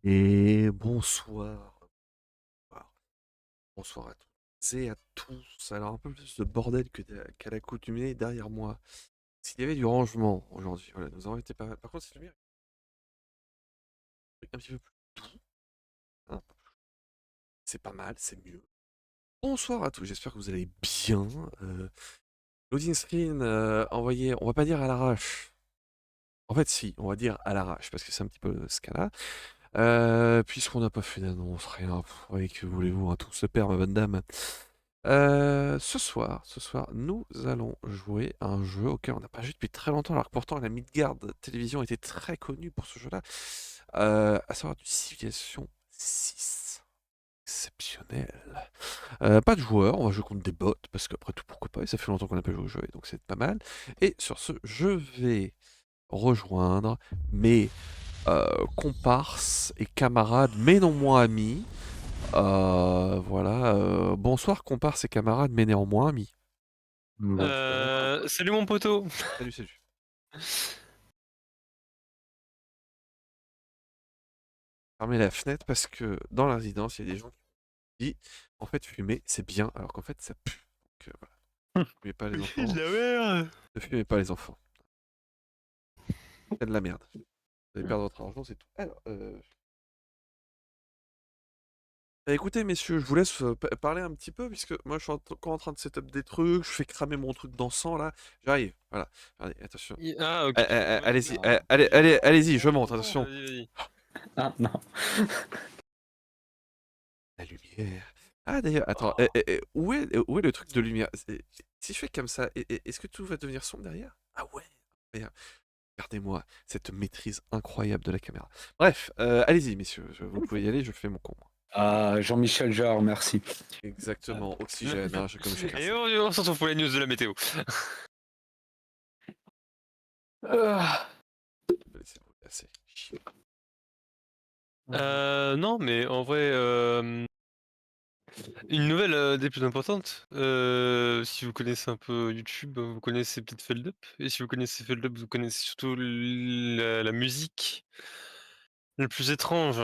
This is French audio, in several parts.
Et bonsoir. Bonsoir à tous et à tous. Alors un peu plus de bordel qu'à l'accoutumée derrière moi. S'il y avait du rangement aujourd'hui, voilà, nous avons été par contre, c'est le un petit peu plus doux, hein. C'est pas mal, c'est mieux. Bonsoir à tous, j'espère que vous allez bien. Loading screen envoyé, on va pas dire à l'arrache. En fait, si, on va dire à l'arrache, parce que c'est un petit peu ce cas-là. Puisqu'on n'a pas fait d'annonce, rien. Oui, que voulez-vous, hein, tout se perd, ma bonne dame. Ce soir, nous allons jouer à un jeu auquel on n'a pas joué depuis très longtemps, alors que pourtant la Midgard Télévision était très connue pour ce jeu-là, à savoir du Civilization 6. Exceptionnel. Pas de joueurs, on va jouer contre des bots, parce qu'après tout, pourquoi pas, et ça fait longtemps qu'on n'a pas joué au jeu, et donc c'est pas mal. Et sur ce, je vais rejoindre mes comparses et camarades, mais non moins amis. Voilà. Bonsoir, comparses et camarades, mais néanmoins amis. Salut mon poteau. Salut, salut. Fermez la fenêtre parce que dans la résidence, il y a des gens qui disent en fait, fumer, c'est bien, alors qu'en fait, ça pue. Donc voilà. Ne fumez pas les C'est enfants. de la merde. Ne fumez pas les enfants. C'est de la merde. Vous allez perdre votre argent, c'est tout. Alors, écoutez, messieurs, je vous laisse parler un petit peu, puisque moi, je suis encore en train de setup des trucs, je fais cramer mon truc d'encens, là. J'arrive, voilà. Allez, attention. Ah ok. Allez-y, Ah, allez-y, je monte, attention. vas-y, vas-y. Ah non. La lumière. Ah d'ailleurs, attends, où est le truc de lumière? Si je fais comme ça, est-ce que tout va devenir sombre derrière? Ah ouais, incroyable. Regardez-moi cette maîtrise incroyable de la caméra. Bref, allez-y messieurs, vous pouvez y aller, je fais mon con. Ah, Jean-Michel Jarre, merci. Exactement, oxygène, hein, comme je Et on se retrouve pour les news de la météo. Ah, Non, mais en vrai, une nouvelle, des plus importantes, si vous connaissez un peu YouTube, vous connaissez peut-être Feldup et si vous connaissez Feldup, vous connaissez surtout la musique la plus étrange.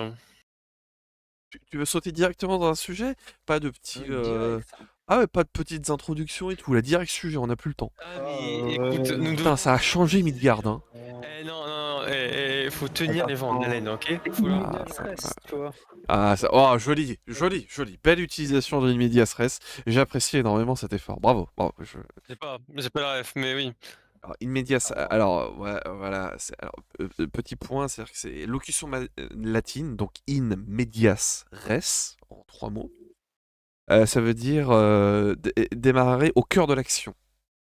Tu veux sauter directement dans un sujet? Pas de petits, Oui, direct. ah ouais, pas de petites introductions et tout, là, direct sujet, on a plus le temps. Ah Ah, mais écoute, nous Putain, devons ça a changé Midgard, hein. non, non, non, faut ah tenir bah, les vents de attends, haleine, OK? c'est Faut Ah, Medias Res, tu vois. ça oh joli, joli, joli. Belle utilisation de Medias Res. J'ai apprécié énormément cet effort. Bravo, bravo. j'ai pas la ref, mais oui. Alors, in medias, Alors, alors, ouais, voilà, alors, petit point, c'est-à-dire que c'est locution latine, donc in medias res, en 3 mots. Ça veut dire démarrer au cœur de l'action.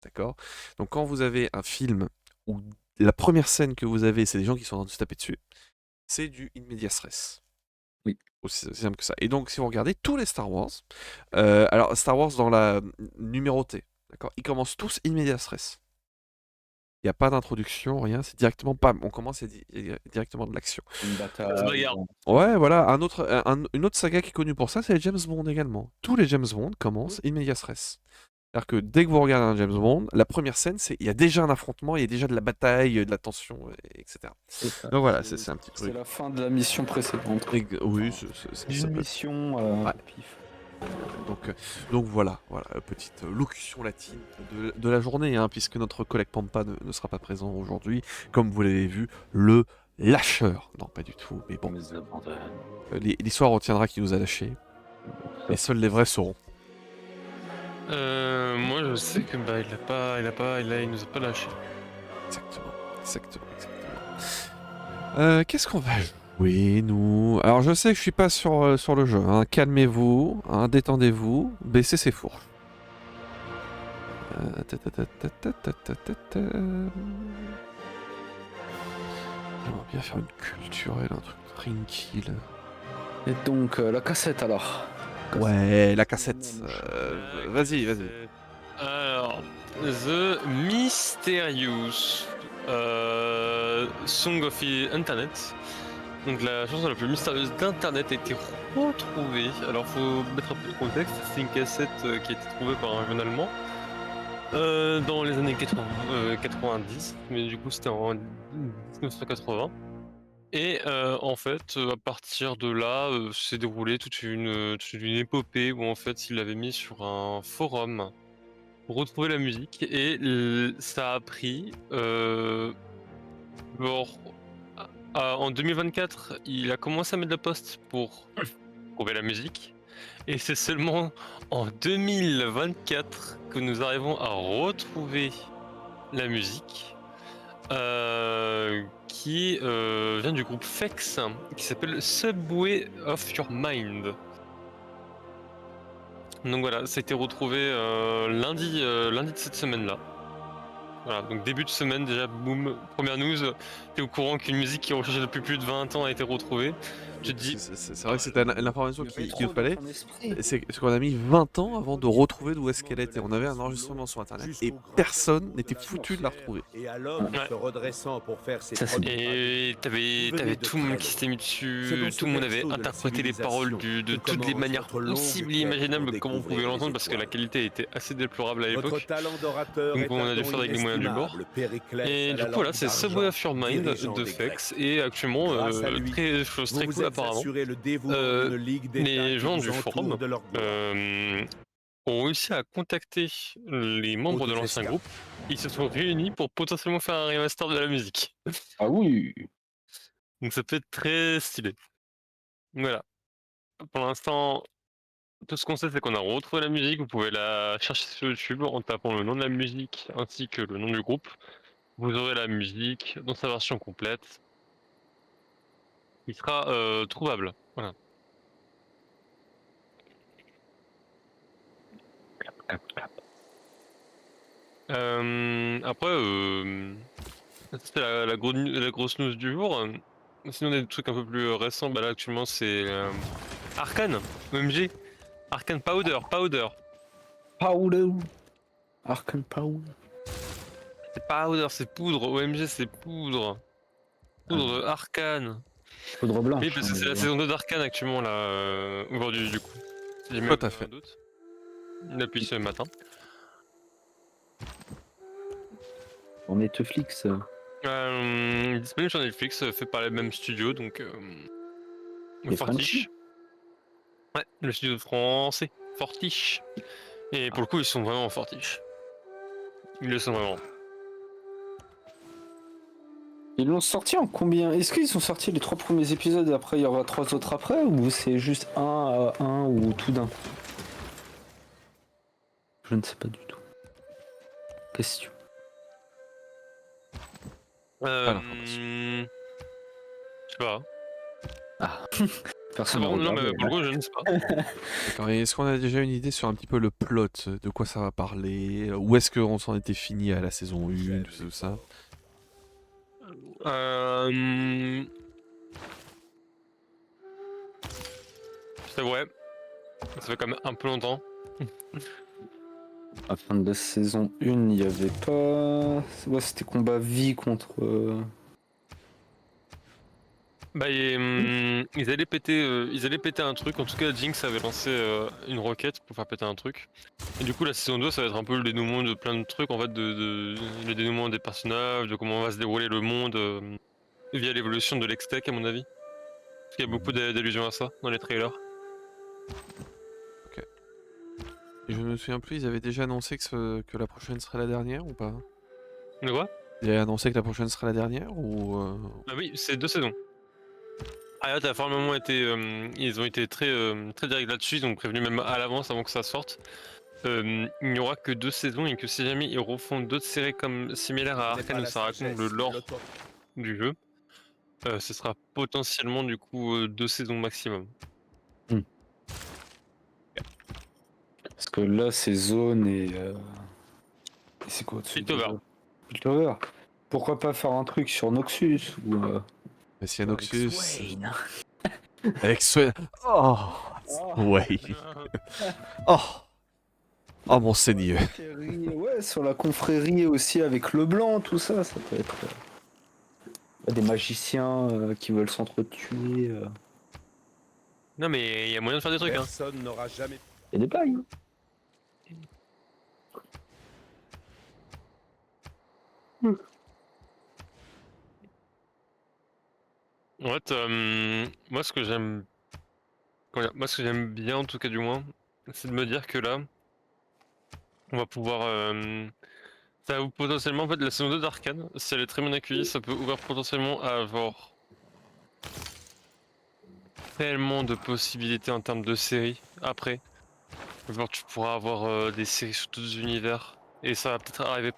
D'accord? Donc quand vous avez un film où la première scène que vous avez, c'est des gens qui sont en train de se taper dessus, c'est du in medias res. oui. Aussi simple que ça. Et donc si vous regardez tous les Star Wars, alors Star Wars dans la numérotée, d'accord? Ils commencent tous in medias res. Il n'y a pas d'introduction, rien, c'est directement pam, on commence directement de l'action. Une Ça se bataille. bagarre. Ouais, voilà, une autre saga qui est connue pour ça, c'est les James Bond également. Tous les James Bond commencent in medias res. C'est-à-dire que dès que vous regardez un James Bond, la première scène, c'est il y a déjà un affrontement, il y a déjà de la bataille, de la tension, etc. C'est ça. Donc voilà, c'est un petit C'est truc. la fin de la mission précédente, quoi. Oui, Une mission, ouais. pif. Donc voilà, petite locution latine de la journée, hein, puisque notre collègue Pampa ne sera pas présent aujourd'hui. Comme vous l'avez vu, le lâcheur. Non, pas du tout, mais bon. L'histoire retiendra qui nous a lâchés. Et seuls les vrais sauront. Moi je sais que il nous a pas lâché. Exactement. Qu'est-ce qu'on va jouer, nous? Alors je sais que je suis pas sur le jeu, hein. Calmez-vous, hein, détendez-vous, baissez ses fourches. J'aimerais bien faire une culturelle, un truc tranquille. Et donc, la cassette, alors. Ouais, la cassette. Vas-y. Alors, The Mysterious Song of the Internet. Donc la chanson la plus mystérieuse d'internet a été retrouvée. Alors faut mettre un peu de contexte, c'est une cassette qui a été trouvée par un jeune allemand dans les années 90, mais du coup c'était en 1980. Et en fait, à partir de là, s'est déroulée toute une épopée où en fait il l'avait mis sur un forum pour retrouver la musique et ça a pris genre en 2024, il a commencé à mettre de la poste pour trouver la musique et c'est seulement en 2024 que nous arrivons à retrouver la musique qui vient du groupe Fex qui s'appelle Subway of Your Mind. Donc voilà, ça a été retrouvé lundi de cette semaine-là. Voilà, donc début de semaine déjà, boum, première news, t'es au courant qu'une musique qui est recherchée depuis plus de 20 ans a été retrouvée. Tu te dis, C'est vrai que c'était l'information Le qu'il rétro nous de fallait. ton esprit. C'est qu'on a mis 20 ans avant de retrouver d'où est-ce qu'elle était. On avait un enregistrement sur internet et personne n'était foutu de la retrouver. Et à l'homme Ouais. se redressant pour faire ses Ça, c'est premiers et t'avais tout le monde qui s'était mis dessus, tout le monde avait interprété les paroles de toutes les manières possibles et imaginables comme on pouvait l'entendre parce que la qualité était assez déplorable à Votre l'époque. talent d'orateur Donc est on a un dû don faire avec les moyens du bord. inestimable, Périclès Et à du la coup voilà, lampe c'est d'argent, Subway of Your Mind dirigeant de des Fex Grecs. et actuellement, Grâce à lui, chose Vous très vous cool êtes apparemment. assuré le dévouement Euh, d'une ligue les d'États gens qui du vous forum entoure de leur gloire. ont réussi à contacter les membres de l'ancien groupe. Ils se sont réunis pour potentiellement faire un remaster de la musique. Ah oui. Donc ça peut être très stylé. Voilà. Pour l'instant, tout ce qu'on sait, c'est qu'on a retrouvé la musique. Vous pouvez la chercher sur YouTube en tapant le nom de la musique ainsi que le nom du groupe. Vous aurez la musique dans sa version complète. Il sera trouvable. Voilà. Après, c'était la grosse news du jour. Sinon, des trucs un peu plus récents. Bah là, actuellement, c'est Arcane, OMG. Arcane Powder. Powder. Arcane Powder. C'est Powder, c'est poudre. OMG, c'est poudre. Poudre Arcane. Poudre blanche. Oui, parce que c'est la saison 2 d'Arcane actuellement, là, aujourd'hui, du coup. Si jamais Tout à vous avez fait. un doute. Depuis ce matin. On est Netflix. Disponible sur Netflix, fait par les mêmes studios, donc. Les Fortiche. Ouais, le studio français. Fortiche. Et pour le coup, ils sont vraiment fortiches. Ils le sont vraiment. Ils l'ont sorti en combien? Est-ce qu'ils ont sorti les 3 premiers épisodes et après il y aura 3 autres après ou c'est juste un ou tout d'un coup? Je ne sais pas du tout. Question. Pas l'information. Je sais pas. Ah. C'est Personne n'a bon, non, regardé. mais pour le coup, je ne sais pas. D'accord, et est-ce qu'on a déjà une idée sur un petit peu le plot, de quoi ça va parler? Où est-ce qu'on s'en était fini à la saison 1, tout ça? C'est vrai. Ça fait quand même un peu longtemps. À la fin de la saison 1, il n'y avait pas. Ouais, c'était combat vie contre. Bah, ils allaient péter un truc. En tout cas, Jinx avait lancé une roquette pour faire péter un truc. Et du coup, la saison 2, ça va être un peu le dénouement de plein de trucs, en fait, le dénouement des personnages, de comment va se dérouler le monde via l'évolution de l'Hextech, à mon avis. Parce qu'il y a beaucoup d'allusions à ça dans les trailers. Et je me souviens plus, ils avaient déjà annoncé que la prochaine serait la dernière ou pas? De quoi? Ils avaient annoncé que la prochaine serait la dernière ou... Ah oui, c'est 2 saisons. Riot a formellement été, ils ont été très directs là-dessus, ils ont prévenu même à l'avance avant que ça sorte. Il n'y aura que 2 saisons et que si jamais ils refont d'autres séries comme similaires à Arcane où ça raconte le lore du jeu, ce sera potentiellement du coup 2 saisons maximum. Parce que là, c'est Zone et. Et c'est quoi au-dessus de Piltover. Zone? Piltover. Pourquoi pas faire un truc sur Noxus ou. Mais s'il y a Noxus... Swain. Avec Swain... Oh! Ouais. Oh! Oh mon seigneur. Ouais, sur la confrérie aussi avec Leblanc, tout ça, ça peut être. Des magiciens qui veulent s'entretuer. Non mais il y a moyen de faire des trucs, hein. Personne n'aura jamais. Il y a des bails. Hein. En fait, moi ce que j'aime, moi ce que j'aime bien en tout cas du moins, c'est de me dire que là, on va pouvoir, ça va potentiellement en fait la saison 2 d'Arcane, si elle est très bien accueillie, ça peut ouvrir potentiellement à avoir tellement de possibilités en termes de séries après. Genre tu pourras avoir des séries sur d'autres univers et ça va peut-être arriver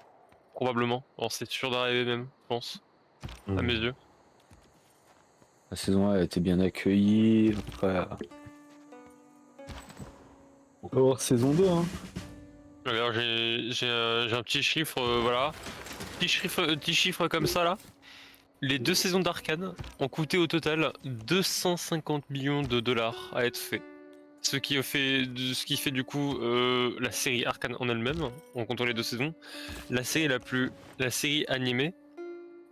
probablement. Alors c'est sûr d'arriver même, je pense, à mes yeux. La saison 1 a été bien accueillie. Après. On peut voir saison 2, hein. Alors j'ai un petit chiffre, voilà, petit chiffre comme ça là. Les 2 saisons d'Arcane ont coûté au total 250 millions de dollars à être fait. Ce qui fait du coup la série Arcane en elle-même, en comptant les 2 saisons, la série animée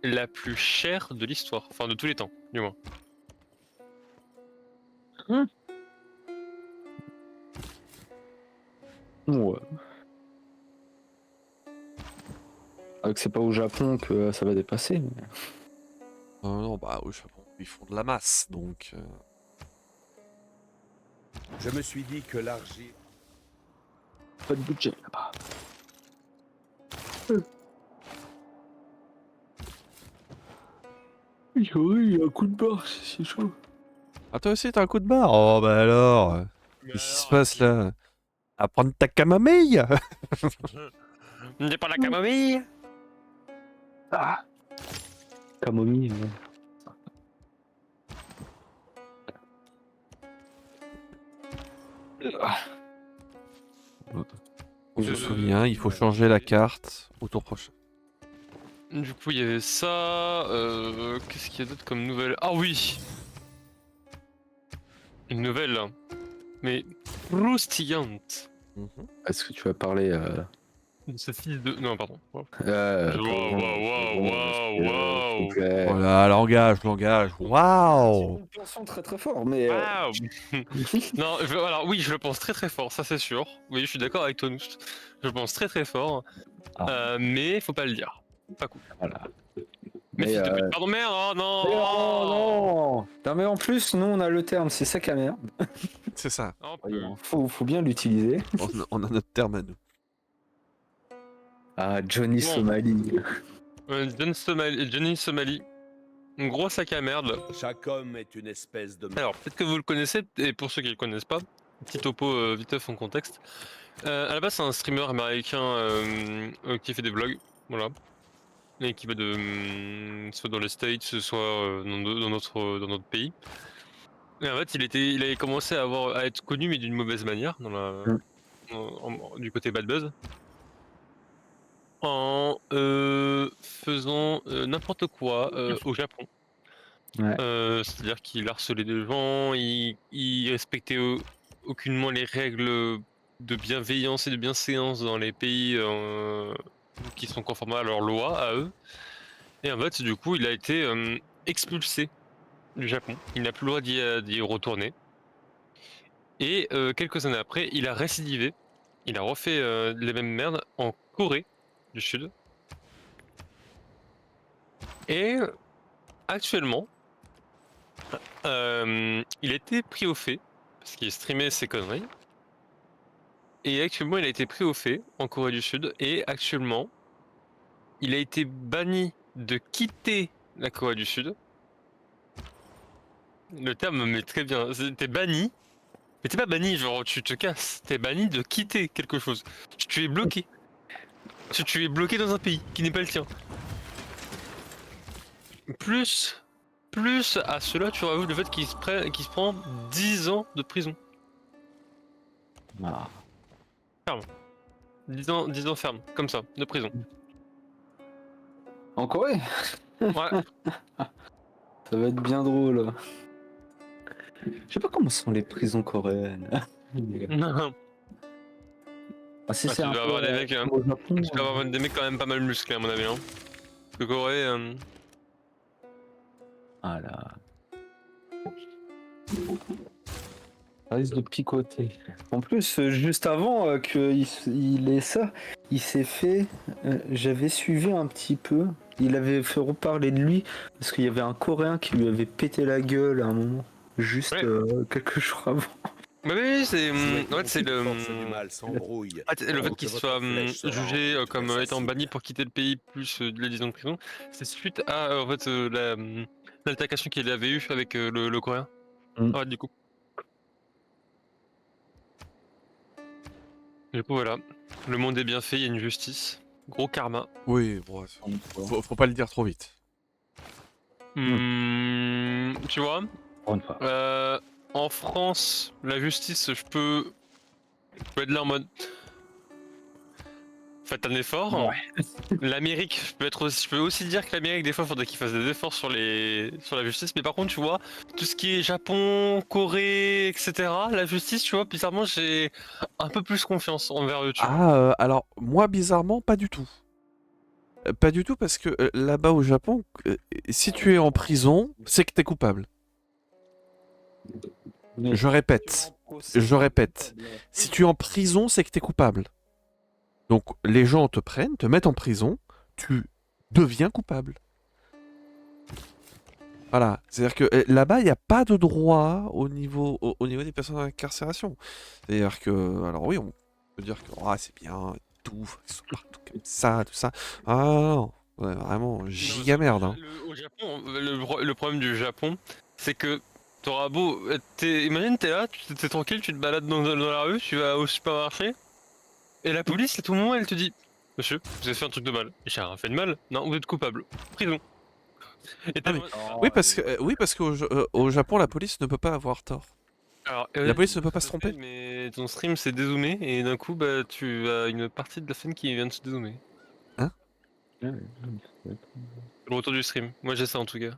la plus chère de l'histoire, enfin de tous les temps, du moins. Ouais. Alors que c'est pas au Japon que ça va dépasser. Mais... Non, bah au Japon, ils font de la masse, donc... Je me suis dit que l'argile. Pas de budget là-bas. Oui, il y a un coup de barre, c'est chaud. Ah toi aussi t'as un coup de barre? Oh bah alors... Qu'est-ce qui se passe là? À prendre ta camomille? N'est pas la camomille. Ah Camomille. Ouais. On se souvient, il faut changer la carte au tour prochain. Du coup, il y avait ça. Qu'est-ce qu'il y a d'autre comme nouvelle? Ah oui! Une nouvelle, mais croustillante. Est-ce que tu vas parler Ce fils de. Non, pardon. Wow. S'il vous plaît. Voilà, langage. Waouh! Nous pensons très très fort, mais. Waouh. Non, alors oui, je le pense très très fort, ça c'est sûr. Oui, je suis d'accord avec toi, Noust. Je le pense très très fort. Ah. Mais faut pas le dire. Pas cool. Voilà. Mais Mais, fils de pute. Pardon, merde, oh non! Mais non. Non, mais en plus, nous on a le terme, c'est sac à merde. C'est ça. Un peu. Voyons, faut bien l'utiliser. On a notre terme à nous. Ah, Johnny Bon. Somali. Johnny Somali. Un gros sac à merde. Chaque homme est une espèce de... Alors, peut-être que vous le connaissez, et pour ceux qui le connaissent pas, petit topo vite fait en contexte. À la base, c'est un streamer américain qui fait des vlogs, voilà. Et qui va soit dans les States, soit dans notre pays. Et en fait, il avait commencé à être connu, mais d'une mauvaise manière, du côté bad buzz. En faisant n'importe quoi au Japon. Ouais. C'est-à-dire qu'il harcelait des gens, il respectait aucunement les règles de bienveillance et de bienséance dans les pays qui sont conformes à leurs lois, à eux. Et en fait, du coup, il a été expulsé du Japon. Il n'a plus le droit d'y retourner. Et quelques années après, il a récidivé. Il a refait les mêmes merdes en Corée du Sud. Et actuellement, il a été pris au fait, parce qu'il streamait ses conneries. Et actuellement, il a été pris au fait en Corée du Sud. Et actuellement, il a été banni de quitter la Corée du Sud. Le terme me met très bien. T'es banni, mais t'es pas banni, genre tu te casses. T'es banni de quitter quelque chose. Tu es bloqué. Tu es bloqué dans un pays qui n'est pas le tien. Plus à cela, tu rajoutes le fait qu'il se prend 10 ans de prison. Ah. 10 ans ferme, comme ça, de prison. En Corée, Ouais. ça va être bien drôle. Je sais pas comment sont les prisons coréennes. Non. Ah, si Ah, c'est tu un dois peu avoir des mecs, au Japon, tu dois avoir des mecs quand même pas mal musclés à mon avis. Hein. Parce que Corée, Ah là. Ça risque de picoter. En plus, juste avant qu'il ait ça, il s'est fait. J'avais suivi un petit peu. Il avait fait reparler de lui parce qu'il y avait un Coréen qui lui avait pété la gueule à un moment. Juste Ouais. quelques jours avant. bah oui, c'est en Souhaitons fait c'est que les le forces du mal s'embrouillent. le fait ou qu'il que soit votre flèche se jugé rende comme étant assassine. banni pour quitter le pays plus de les 10 ans de prison, c'est suite à en fait l'altercation qu'il avait eu avec le Coréen. Mm. Ouais, du coup. Du coup voilà, le monde est bien fait, il y a une justice, gros karma. Oui, bon, faut pas le dire trop vite. Tu vois, Encore une fois. en France, la justice, je peux être là en mode. Faites un effort. Ouais. L'Amérique, je peux aussi dire que l'Amérique, des fois, faudrait qu'ils fassent des efforts sur la justice. Mais par contre, tu vois, tout ce qui est Japon, Corée, etc., la justice, tu vois, bizarrement, j'ai un peu plus confiance envers eux, tu vois. Ah, alors, moi, bizarrement, pas du tout. Pas du tout, parce que là-bas au Japon, si tu es en prison, c'est que t'es coupable. Je répète, si tu es en prison, c'est que t'es coupable. Donc, les gens te prennent, te mettent en prison, tu deviens coupable. Voilà, c'est-à-dire que là-bas, il n'y a pas de droit au niveau des personnes en incarcération. C'est-à-dire que, alors oui, on peut dire que c'est bien, tout, ils sont partout comme ça, tout ça. Ah non, ouais, vraiment, giga merde. Hein. Au Japon, le problème du Japon, c'est que t'auras beau. Imagine, t'es là, t'es tranquille, tu te balades dans la rue, tu vas au supermarché, et la police, à tout moment, elle te dit: Monsieur, vous avez fait un truc de mal. J'ai rien fait de mal. Non, vous êtes coupable. Prison. Et Ah, mais- Oui, parce qu'au au Japon, la police ne peut pas avoir tort. Alors, La police ne peut pas tout se à fait, tromper. mais ton stream s'est dézoomé et d'un coup, bah, tu as une partie de la scène qui vient de se dézoomer. Le retour du stream. Moi, j'ai ça en tout cas.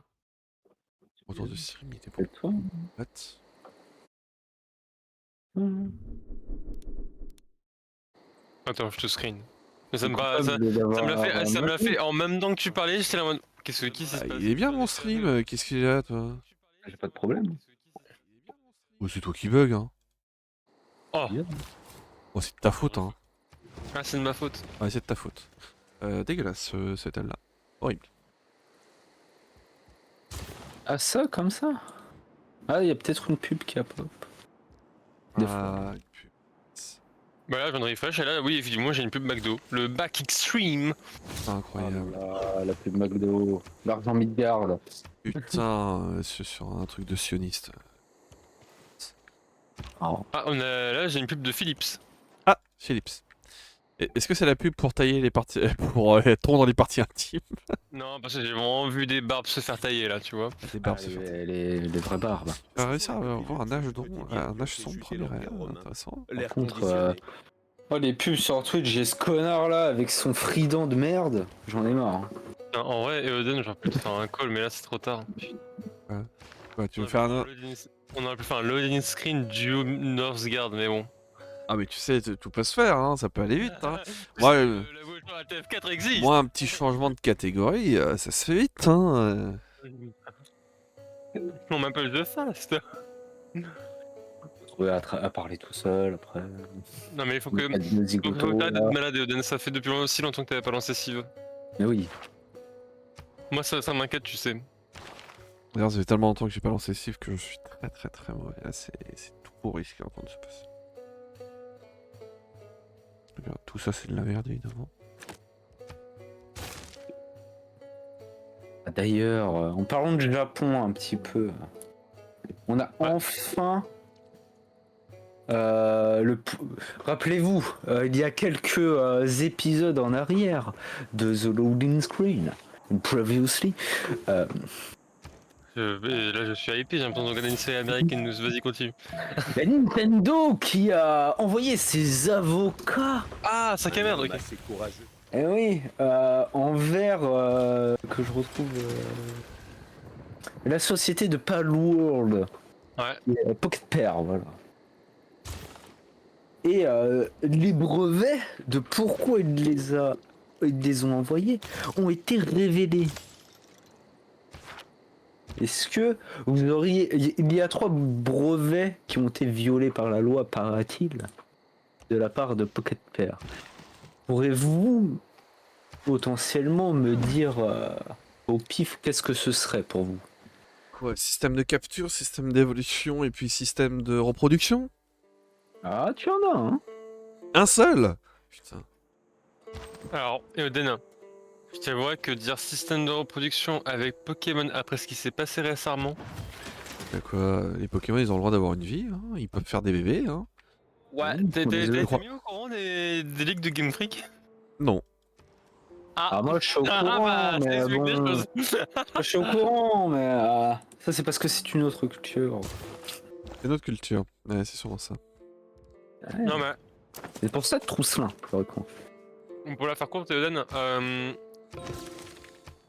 Autour de stream, il était bon. C'est toi. What? Attends, je te screen. Mais ça me coupable ça me d'avoir l'a fait, ça me l'a moqué. fait en même temps que tu parlais, j'étais là en mode. Qu'est-ce qui se Ah, passe? il est bien mon stream, qu'est-ce qu'il a toi? J'ai pas de problème. Oh, c'est toi qui bug, hein. Oh! Oh, c'est de ta faute, hein. Ah, c'est de ma faute. Ouais, c'est de ta faute. Dégueulasse, ce tel là. Horrible. Ah ça, comme ça? Ah, il y a peut-être une pub qui a pop. Des fois. Ah, Bah là, je viens de refresh et là, oui, effectivement, j'ai une pub McDo. Le Back Extreme. c'est Ah incroyable. là, la pub McDo. L'argent Midgard. Putain, c'est sur un truc de sioniste. Oh. Ah, là, j'ai une pub de Philips. Ah, Philips. Est-ce que c'est la pub pour tailler les parties. pour tondre les parties intimes? Non, parce que j'ai vraiment vu des barbes se faire tailler là, tu vois. Les barbes se faire. Les vraies barbes. Tu as réussi à avoir un âge On peut dire un que âge c'est sombre, sujet mais l'Empire romain. intéressant. L'air contre, conditionné. Oh, les pubs sur Twitch, j'ai ce connard là avec son frident de merde. J'en ai marre. Hein. Non, en vrai, Eoden, j'aurais pu te faire un call, mais là, c'est trop tard. Ouais, tu On veux aurait faire pu un. on aurait pu faire un loading screen du Northgard, mais bon. Ah, mais tu sais, tout peut se faire, hein, ça peut aller vite. Hein. Moi, La voiture à TF4 existe. moi, un petit changement de catégorie, ça se fait vite. Hein. On m'appelle The Fast. Trouver à parler tout seul après. Non, mais il faut que. Pas de musique Faut auto, que t'arrêtes là. d'être malade, Eoden. Ça fait depuis aussi longtemps que t'avais pas lancé Civ. Mais oui. Moi, ça m'inquiète, tu sais. D'ailleurs, ça fait tellement longtemps que j'ai pas lancé Civ que je suis très mauvais. Là, c'est tout pourri ce qui est en train de se passer. Regarde, tout ça, c'est de la merde, évidemment. D'ailleurs, en parlant du Japon un petit peu, on a enfin rappelez-vous, il y a quelques épisodes en arrière de The Loading Screen, previously, Et là, je suis hypé, j'ai l'impression de regarder une série américaine. Vas-y, continue. la Nintendo qui a envoyé ses avocats, Ah, sac à merde, ok. C'est courageux. eh oui, envers que je retrouve la société de Palworld. Ouais. Pocket Pair, voilà. Et les brevets de pourquoi ils les ont envoyés ont été révélés. Est-ce que vous auriez... Il y a 3 brevets qui ont été violés par la loi, paraît-il, de la part de Pocket Pair. Pourrez-vous potentiellement me dire au pif qu'est-ce que ce serait pour vous? Quoi, système de capture, système d'évolution et puis système de reproduction? Ah, tu en as, hein? Un seul? Putain. Alors, Eoden, je t'avouerais que dire système de reproduction avec Pokémon après ce qui s'est passé récemment. Bah quoi, les Pokémon, ils ont le droit d'avoir une vie, hein, ils peuvent faire des bébés, hein. Ouais, Mmh, t'es désolé. mis au courant des ligues de Game Freak? Non. Ah, moi je suis au courant, bah, mais c'est bon... des choses. Je suis au courant, mais ça c'est parce que c'est une autre culture. C'est notre culture. Ouais, c'est sûrement ça. Non, mais C'est pour ça que Trousselin, je reprends. pour la faire courte, Eoden,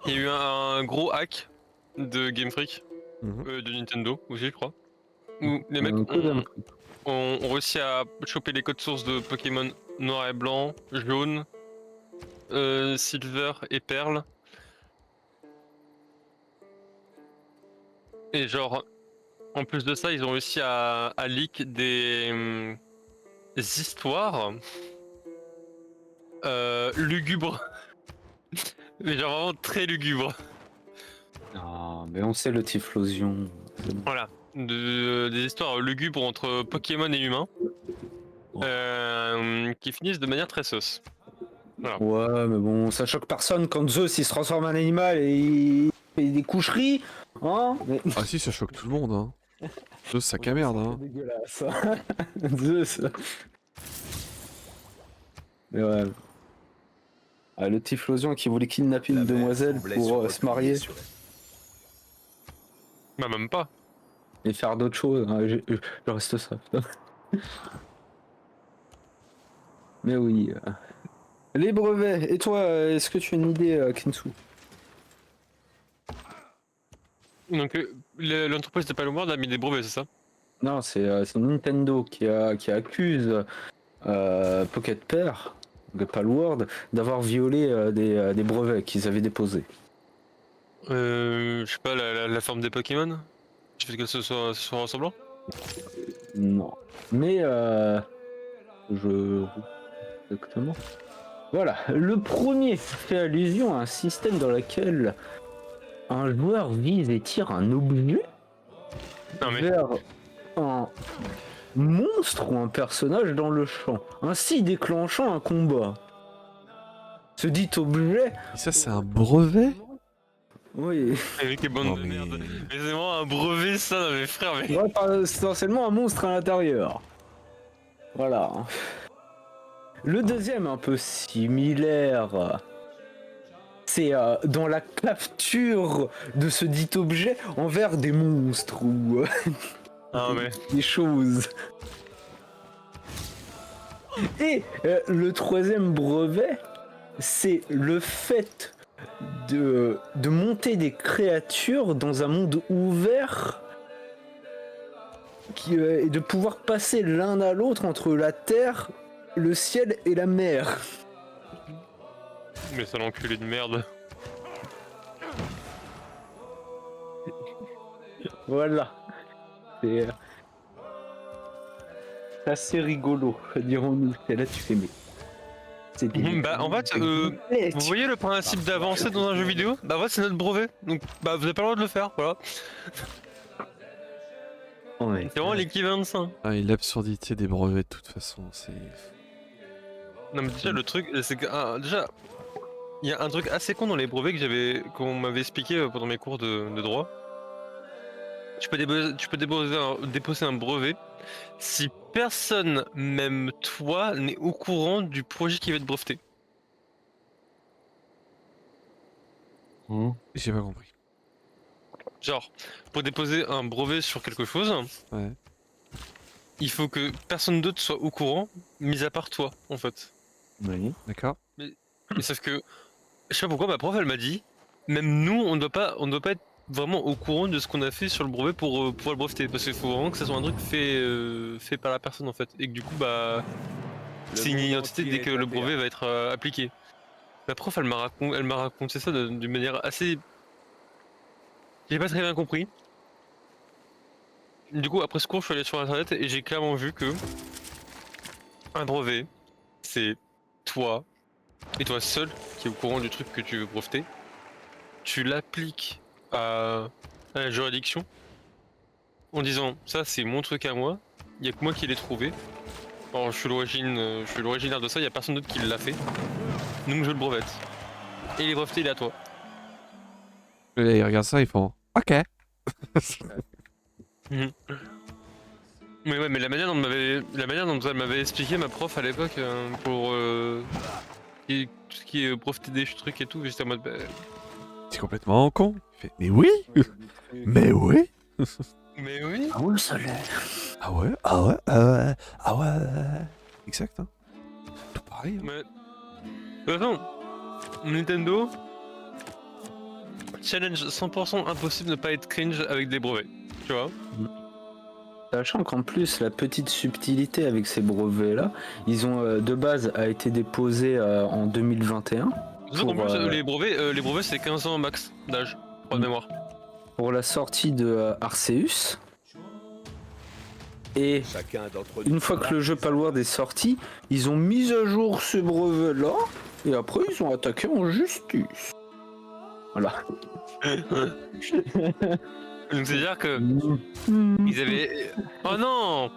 il y a eu un gros hack de Game Freak, Mhm. de Nintendo aussi, je crois. Où les mecs ont réussi à choper les codes sources de Pokémon noir et blanc, jaune, silver et perle. Et genre, en plus de ça, ils ont réussi à leak des histoires lugubres. Mais genre vraiment très lugubres. Ah, mais on sait le Typhlosion. Voilà. Des histoires lugubres entre Pokémon et humains. Qui finissent de manière très sauce. Ouais, mais bon, ça choque personne quand Zeus il se transforme en animal et il fait des coucheries, hein? Mais... Ah si, ça choque tout le monde, hein. Zeus, sac à merde, hein. C'est dégueulasse. Zeus. Mais ouais. Ah, le Typhlosion qui voulait kidnapper une La mer demoiselle semblait pour se marier sur elle. Bah même pas. et faire d'autres choses. Hein, je reste ça. Putain. Mais oui. Les brevets. Et toi, est-ce que tu as une idée, Kinsu? Donc l'entreprise de Palomard a mis des brevets, c'est ça? Non, c'est Nintendo qui accuse Pocket Pair Palworld, d'avoir violé des brevets qu'ils avaient déposés. Je sais pas, la forme des Pokémon. Tu fais que ce soit ressemblant. Non. Mais je... Exactement. Voilà, le premier fait allusion à un système dans lequel un joueur vise et tire un objet Non mais. vers un monstre ou un personnage dans le champ, ainsi déclenchant un combat. Ce dit objet, Et ça, c'est un brevet? oui, Avec les bandes Non, de mais... merde. Mais c'est vraiment un brevet ça, non, mais frère, mais. il y aurait potentiellement un monstre à l'intérieur. Voilà. Le deuxième, un peu similaire, c'est dans la capture de ce dit objet envers des monstres ou Ah mais. des choses. Et le troisième brevet, c'est le fait de monter des créatures dans un monde ouvert et de pouvoir passer l'un à l'autre entre la terre, le ciel et la mer. Mais c'est l'enculé de merde. Voilà. C'est assez rigolo, dirons-nous. Et là, tu fais mais. C'est des- Bah en fait, Eh, vous voyez le principe d'avancer dans un jeu vidéo? Bah en fait c'est notre brevet, donc bah vous avez pas le droit de le faire, voilà. Oh, mais- C'est vraiment l'équivalent de ça. Ah, et l'absurdité des brevets, de toute façon, c'est... Non mais déjà le truc, c'est que déjà, il y a un truc assez con dans les brevets qu'on m'avait expliqué pendant mes cours de droit. Tu peux déposer un brevet si personne, même toi, n'est au courant du projet qui va être breveté. J'ai pas compris. Genre, pour déposer un brevet sur quelque chose, Ouais. il faut que personne d'autre soit au courant, mis à part toi, en fait. Oui. D'accord. Mais sauf que, je sais pas pourquoi, ma prof, elle m'a dit, même nous, on ne doit pas être vraiment au courant de ce qu'on a fait sur le brevet pour pouvoir le breveter, parce qu'il faut vraiment que ça soit un truc fait par la personne, en fait, et que du coup, bah, Le c'est une monde identité entier dès que est le à brevet terre. va être appliqué. Ma prof, elle m'a raconté ça d'une manière assez... J'ai pas très bien compris. Du coup, après ce cours, je suis allé sur internet et j'ai clairement vu que un brevet, c'est toi, et toi seul, qui est au courant du truc que tu veux breveter. Tu l'appliques à la juridiction en disant ça c'est mon truc à moi, il y a que moi qui l'ai trouvé. Alors je suis l'originaire de ça, il y a personne d'autre qui l'a fait. Donc je le brevette. Et il est breveté, il est à toi. Et là, ils regardent ça, ils font... Ok. Mhm. Mais ouais, mais la manière dont elle m'avait expliqué ma prof à l'époque pour tout ce qui est breveter des trucs et tout, j'étais en mode bah, C'est complètement con. Il fait, mais oui. Mais oui. mais oui. Ah, le soleil. Ah ouais, ah ouais, ah ouais, ah ouais. Exact, hein. Tout pareil. Hein. Mais de toute façon, Nintendo challenge 100% impossible de ne pas être cringe avec des brevets, tu vois. Sachant qu'en plus, la petite subtilité avec ces brevets-là, ils ont de base a été déposé en 2021 Surtout qu'en pour, plus, les brevets c'est 15 ans max d'âge, pas de mémoire. pour la sortie de Arceus. Et Chacun d'entre nous. une fois que le jeu Palworld est sorti, ils ont mis à jour ces brevets-là et après ils ont attaqué en justice. Voilà. Donc c'est-à-dire que ils avaient... Oh non.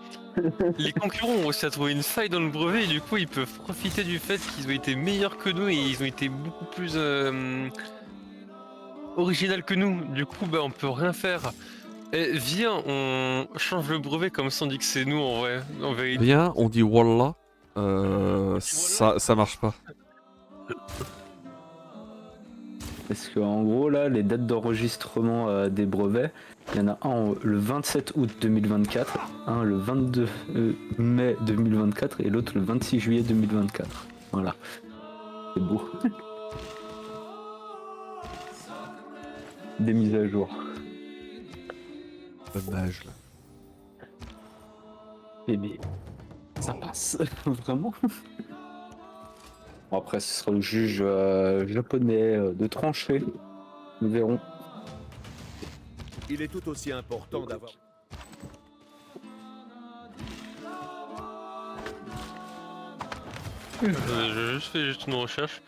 Les concurrents ont réussi à trouver une faille dans le brevet et du coup ils peuvent profiter du fait qu'ils ont été meilleurs que nous et ils ont été beaucoup plus original que nous. Du coup bah on peut rien faire. Eh, viens, on change le brevet comme ça on dit que c'est nous en vrai, en vérité. Viens, on dit Wallah. Ça marche pas. Parce qu'en gros là, les dates d'enregistrement des brevets, il y en a un le 27 août 2024, un le 22 mai 2024 et l'autre le 26 juillet 2024. Voilà. C'est beau. Des mises à jour. Dommage là. Mais ça passe, vraiment. Bon, après, ce sera le juge japonais de trancher. Nous verrons. Il est tout aussi important d'avoir... Je fais juste une recherche.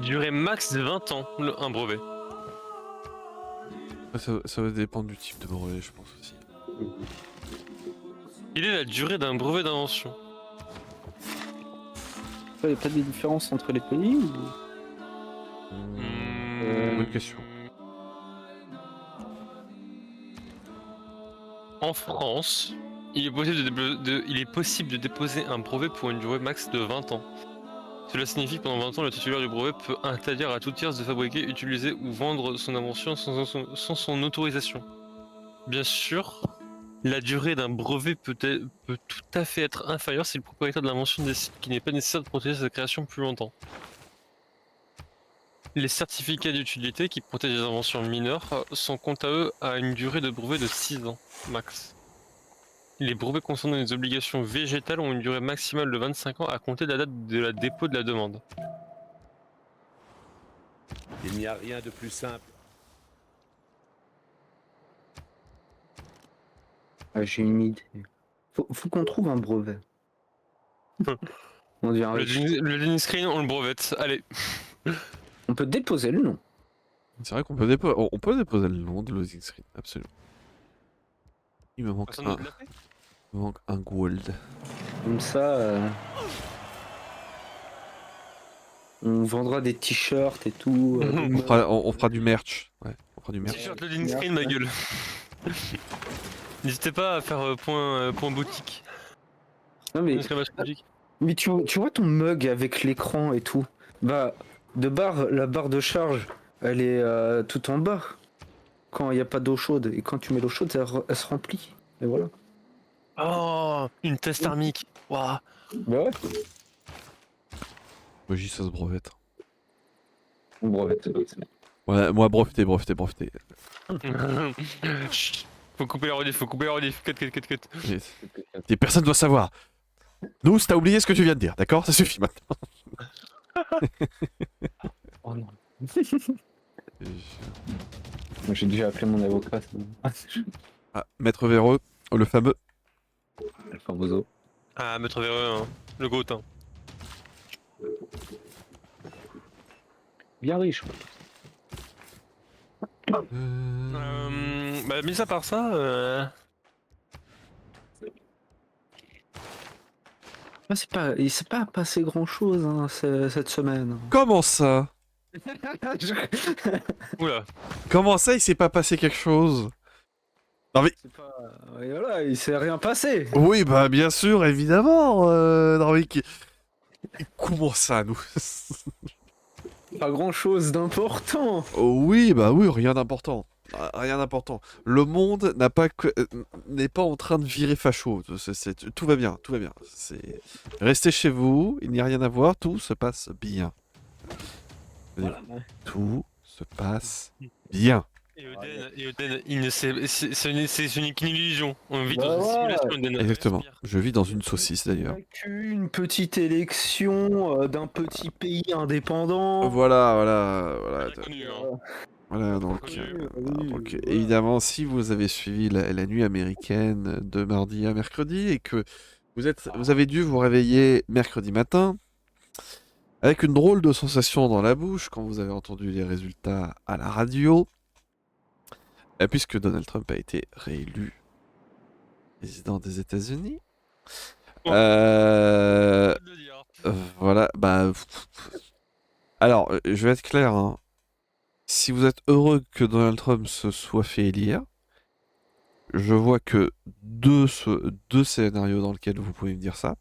Durée max de 20 ans, un brevet. Ça va dépendre du type de brevet, je pense aussi. Quelle est la durée d'un brevet d'invention? Il n'y a pas de différence entre les pays ou... Bonne question. En France, il est possible de déposer un brevet pour une durée max de 20 ans. Cela signifie que pendant 20 ans, le titulaire du brevet peut interdire à tout tiers de fabriquer, utiliser ou vendre son invention sans son autorisation. Bien sûr, la durée d'un brevet peut tout à fait être inférieure si le propriétaire de l'invention décide qu'il n'est pas nécessaire de protéger sa création plus longtemps. Les certificats d'utilité qui protègent les inventions mineures sont quant à eux à une durée de brevet de 6 ans max. Les brevets concernant les obligations végétales ont une durée maximale de 25 ans à compter de la date de la dépôt de la demande. Il n'y a rien de plus simple. Ah, j'ai une idée. Faut qu'on trouve un brevet. On devient riche. Le Denis Screen, on le brevette. Allez. On peut déposer le nom. C'est vrai qu'on peut, on peut déposer le nom de Losing Screen, absolument. Il me manque Personne ne l'a fait. il me manque un gold. Comme ça, on vendra des t-shirts et tout. On fera du merch. Ouais, on fera du merch. T-shirt le Denis Screen, ma gueule. N'hésitez pas à faire point boutique. Non mais, Boutique. mais tu vois ton mug avec l'écran et tout. Bah, la barre de charge, elle est tout en bas. Quand il n'y a pas d'eau chaude. Et quand tu mets l'eau chaude, elle se remplit. Et voilà. Oh, une test thermique. Waouh. Bah ouais. Moi, ça se brevette. On brevette. Ouais, moi, breveter. Chut. Faut couper la rediff. Cut. Et personne doit savoir. Nous, t'as oublié ce que tu viens de dire, d'accord? Ça suffit maintenant. Oh non. Moi j'ai déjà appelé mon avocat. Ah, Maître Véreux, le fameux. Le famoso. Ah, Maître Véreux, hein. Le goat. Hein. Bien riche. Bah, mis à part ça, Il s'est pas passé grand chose cette semaine. Comment ça? Oula. Comment ça, il s'est pas passé quelque chose? Non mais... Et voilà, il s'est rien passé. Oui, bah bien sûr, évidemment. Non mais... Comment ça, nous? Pas grand chose d'important. Oui, bah oui, rien d'important. Rien d'important. Le monde n'est pas en train de virer facho. Tout va bien, tout va bien. Restez chez vous, il n'y a rien à voir, tout se passe bien. Voilà. Tout se passe bien. Et Oden, il ne sait, ce n'est qu'une illusion. On vit Bah dans une ouais. simulation, Oden. Exactement. Respire. Je vis dans une saucisse d'ailleurs. Une petite élection d'un petit pays indépendant. Voilà. Très connu, hein. Voilà, Oui, donc, voilà. évidemment, si vous avez suivi la nuit américaine de mardi à mercredi et que vous avez dû vous réveiller mercredi matin avec une drôle de sensation dans la bouche quand vous avez entendu les résultats à la radio, puisque Donald Trump a été réélu président des États-Unis. Bon. Voilà, bah... Alors, je vais être clair, hein. Si vous êtes heureux que Donald Trump se soit fait élire, je vois que deux scénarios dans lesquels vous pouvez me dire ça.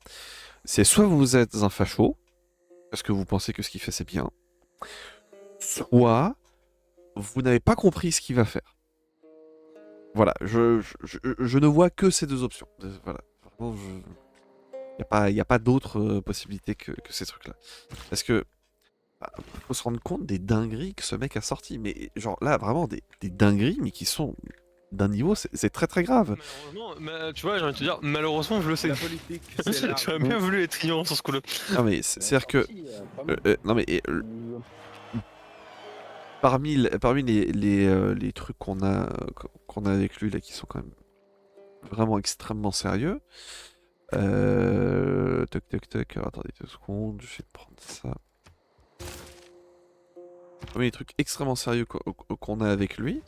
C'est soit vous êtes un facho, parce que vous pensez que ce qu'il fait c'est bien, soit vous n'avez pas compris ce qu'il va faire. Voilà, je ne vois que ces deux options. Voilà, vraiment, il n'y a pas d'autre possibilité que ces trucs-là. Parce que faut se rendre compte des dingueries que ce mec a sorti. Mais genre là, vraiment des dingueries, mais qui sont d'un niveau, c'est très très grave. Malheureusement, tu vois, j'ai envie de te dire, malheureusement, je le sais. La politique, c'est l'art. Tu aurais bien voulu être ignorant sur ce coup-là. Non mais c'est-à-dire que non mais parmi les trucs qu'on a avec lui là qui sont quand même vraiment extrêmement sérieux. Toc toc toc. Alors, attendez 2 secondes, je vais prendre ça. Parmi les trucs extrêmement sérieux qu'on a avec lui,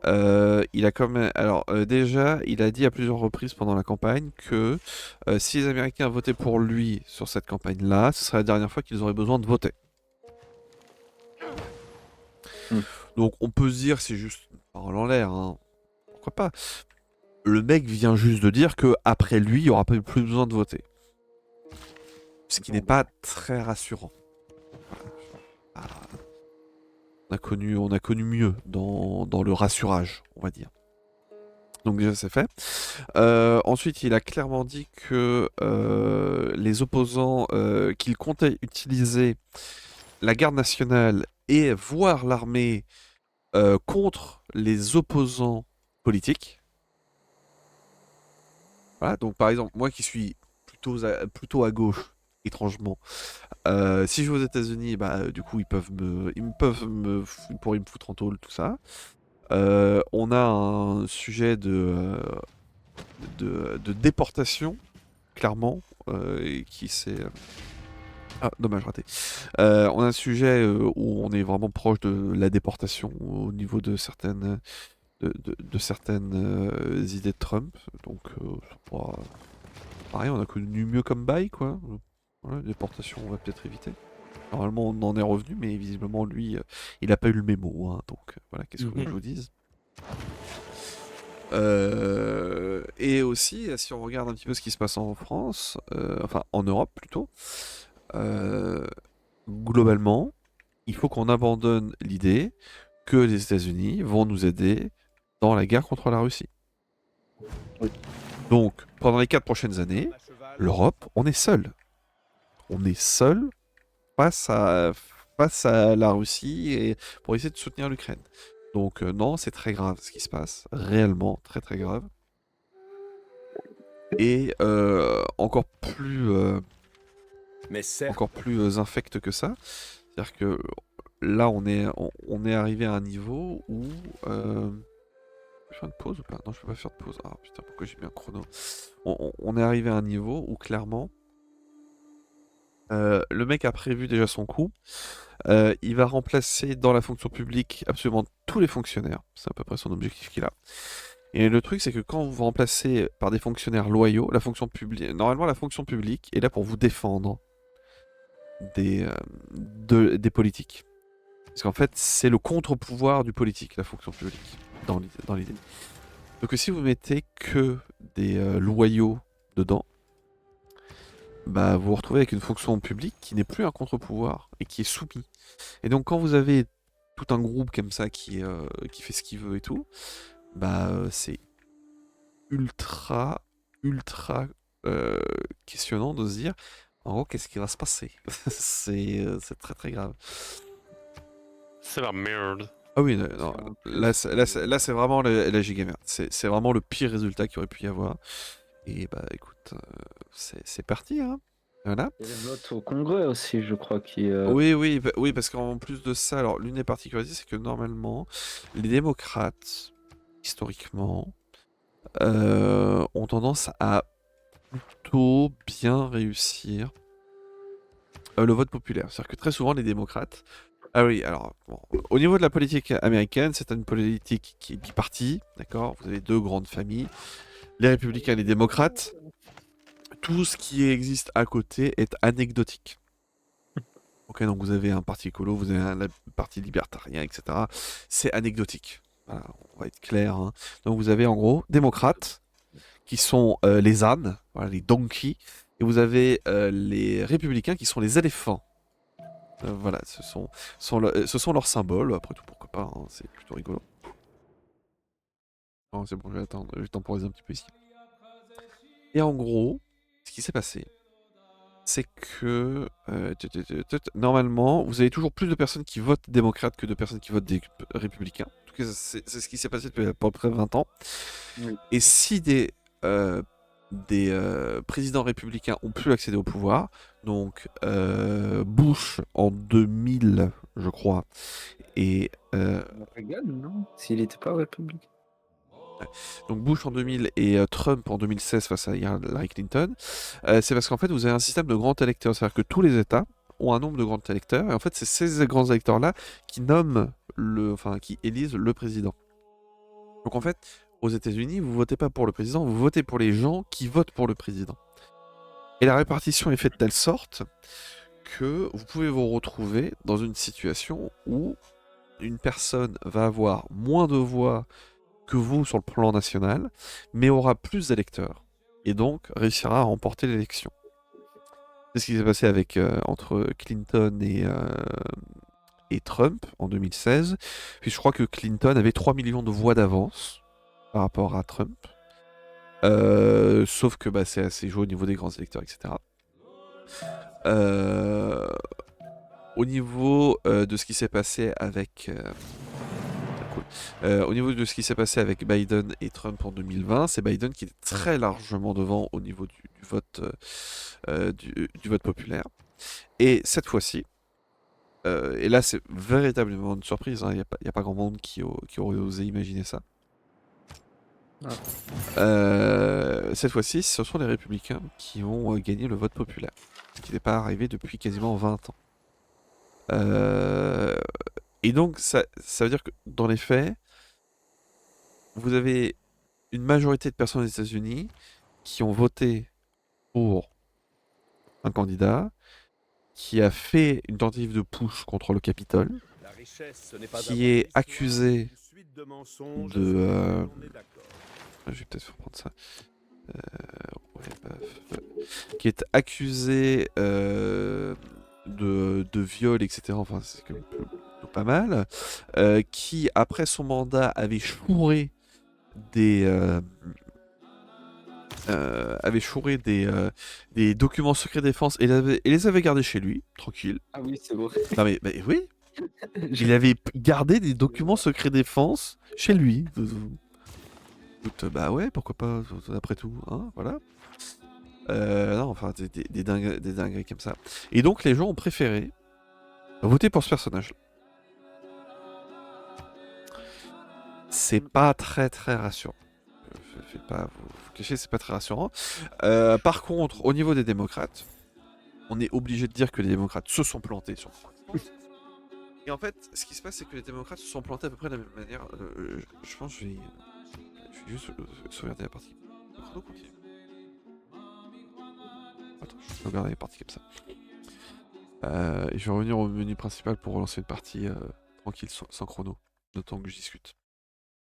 il a quand même. Alors déjà, il a dit à plusieurs reprises pendant la campagne que si les Américains votaient pour lui sur cette campagne-là, ce serait la dernière fois qu'ils auraient besoin de voter. Donc on peut se dire c'est juste une parole en l'air, hein. Pourquoi pas. Le mec vient juste de dire que après lui, il n'y aura pas plus besoin de voter. Ce qui n'est pas très rassurant. Ah, on a connu mieux dans le rassurage, on va dire. Donc déjà c'est fait. Ensuite, il a clairement dit que les opposants qu'il comptait utiliser la garde nationale et voire l'armée contre les opposants politiques. Voilà, donc par exemple, moi qui suis plutôt à gauche, étrangement, si je vais aux États-Unis, bah du coup ils pourraient me foutre en tôle, tout ça. On a un sujet de déportation, clairement, qui s'est... Ah, dommage, raté. On a un sujet où on est vraiment proche de la déportation au niveau de certaines, de certaines idées de Trump. Donc, c'est pas... pareil, on a connu mieux comme bail, quoi. Voilà, déportation, on va peut-être éviter. Normalement, on en est revenu, mais visiblement, lui, il a pas eu le mémo. Hein, donc, voilà, qu'est-ce que je vous dise. Et aussi, si on regarde un petit peu ce qui se passe en France, enfin en Europe plutôt, globalement, il faut qu'on abandonne l'idée que les États-Unis vont nous aider dans la guerre contre la Russie. Oui. Donc, pendant les 4 prochaines années, l'Europe, on est seul. On est seul face à la Russie et pour essayer de soutenir l'Ukraine. Donc non, c'est très grave ce qui se passe, réellement très très grave. Et encore plus infect que ça, c'est-à-dire que là on est arrivé à un niveau où je peux faire une pause ou pas? Non, je peux pas faire de pause. Ah putain, pourquoi j'ai mis un chrono? On est arrivé à un niveau où clairement le mec a prévu déjà son coup. Il va remplacer dans la fonction publique absolument tous les fonctionnaires. C'est à peu près son objectif qu'il a. Et le truc, c'est que quand vous vous remplacez par des fonctionnaires loyaux, la fonction publique, normalement, la fonction publique est là pour vous défendre des politiques. Parce qu'en fait, c'est le contre-pouvoir du politique, la fonction publique, dans l'idée. Donc si vous mettez que des loyaux dedans, bah vous vous retrouvez avec une fonction publique qui n'est plus un contre-pouvoir et qui est soumis. Et donc quand vous avez tout un groupe comme ça qui fait ce qu'il veut et tout, bah c'est ultra questionnant de se dire en gros qu'est-ce qui va se passer. C'est très très grave. C'est la merde. Ah oui, non, là c'est vraiment la giga merde. C'est vraiment le pire résultat qu'il aurait pu y avoir. Et bah écoute, c'est parti, hein. Voilà. Il y a les votes au Congrès aussi, je crois, qui... Oui, parce qu'en plus de ça, alors l'une des particularités, c'est que normalement, les démocrates, historiquement, ont tendance à plutôt bien réussir le vote populaire. C'est-à-dire que très souvent, les démocrates... Ah oui, alors, bon, au niveau de la politique américaine, c'est une politique qui est bipartie, d'accord? Vous avez 2 grandes familles, les républicains et les démocrates. Tout ce qui existe à côté est anecdotique. Ok, donc vous avez un parti écolo, vous avez un parti libertarien, etc. C'est anecdotique. Voilà, on va être clair. Hein. Donc vous avez en gros démocrates qui sont les ânes, voilà, les donkeys, et vous avez les républicains qui sont les éléphants. Voilà, ce sont leurs symboles. Après tout, pourquoi pas, hein, c'est plutôt rigolo. Oh, c'est bon, je vais temporiser un petit peu ici. Et en gros, ce qui s'est passé, c'est que normalement, vous avez toujours plus de personnes qui votent démocrates que de personnes qui votent des républicains. En tout cas, c'est ce qui s'est passé depuis à peu près 20 ans. Oui. Et si des présidents républicains ont pu accéder au pouvoir, donc Bush en 2000, je crois, et Reagan, non? S'il n'était pas républicain. donc Bush en 2000 et Trump en 2016 face à Hillary Clinton, c'est parce qu'en fait vous avez un système de grands électeurs, c'est-à-dire que tous les États ont un nombre de grands électeurs, et en fait c'est ces grands électeurs-là qui nomment qui élisent le président. Donc en fait, aux États-Unis, vous votez pas pour le président, vous votez pour les gens qui votent pour le président. Et la répartition est faite de telle sorte que vous pouvez vous retrouver dans une situation où une personne va avoir moins de voix que vous sur le plan national, mais aura plus d'électeurs, et donc réussira à remporter l'élection. C'est ce qui s'est passé entre Clinton et Trump en 2016, puis je crois que Clinton avait 3 millions de voix d'avance par rapport à Trump, sauf que c'est assez joué au niveau des grands électeurs, etc. Au niveau de ce qui s'est passé avec... au niveau de ce qui s'est passé avec Biden et Trump en 2020, c'est Biden qui est très largement devant au niveau du vote populaire. Et cette fois-ci, et là c'est véritablement une surprise, il n'y a pas grand monde qui aurait osé imaginer ça. Cette fois-ci, ce sont les républicains qui ont gagné le vote populaire, ce qui n'est pas arrivé depuis quasiment 20 ans. Et donc ça veut dire que dans les faits, vous avez une majorité de personnes aux États-Unis qui ont voté pour un candidat qui a fait une tentative de putsch contre le Capitole, qui est accusé de... Je vais peut-être reprendre ça. Qui est accusé de viol, etc. Enfin, c'est quand même pas mal. Qui, après son mandat, avait chouré des documents secrets défense et les avait gardés chez lui, tranquille. Ah oui, c'est vrai. Non mais oui, il avait gardé des documents secrets défense chez lui. Écoute, bah ouais, pourquoi pas, après tout, hein, voilà. Non, enfin, des dingueries comme ça. Et donc, les gens ont préféré voter pour ce personnage. C'est pas très rassurant. Je vais pas vous cacher, c'est pas très rassurant. Par contre, au niveau des démocrates, on est obligé de dire que les démocrates se sont plantés sur le point. Et en fait, ce qui se passe, c'est que les démocrates se sont plantés à peu près de la même manière. Je pense que je vais juste sauvegarder la partie. Le chrono continue. Attends, je vais sauvegarder la partie comme ça. Et je vais revenir au menu principal pour relancer une partie tranquille, sans chrono, le temps que je discute.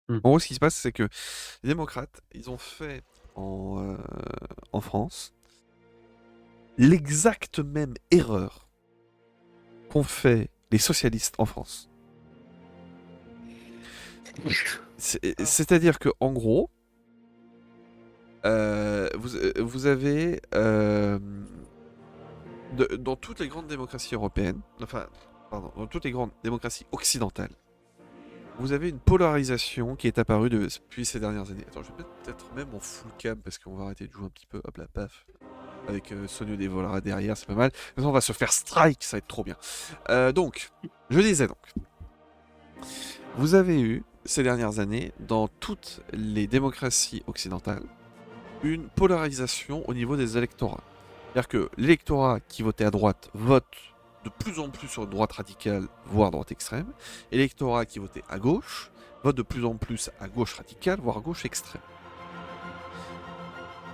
En gros, ce qui se passe, c'est que les démocrates, ils ont fait en France l'exacte même erreur qu'ont fait les socialistes en France. C'est-à-dire que, en gros, vous avez dans toutes les grandes démocraties européennes, dans toutes les grandes démocraties occidentales, vous avez une polarisation qui est apparue depuis ces dernières années. Attends, je vais peut-être même en full cam parce qu'on va arrêter de jouer un petit peu. Hop là, paf. Avec Sonio Devolara derrière, c'est pas mal. Maintenant, on va se faire strike, ça va être trop bien. Donc, je disais donc. Vous avez eu, ces dernières années, dans toutes les démocraties occidentales, une polarisation au niveau des électorats. C'est-à-dire que l'électorat qui votait à droite vote de plus en plus sur droite radicale, voire droite extrême, et l'électorat qui votait à gauche vote de plus en plus à gauche radicale, voire gauche extrême.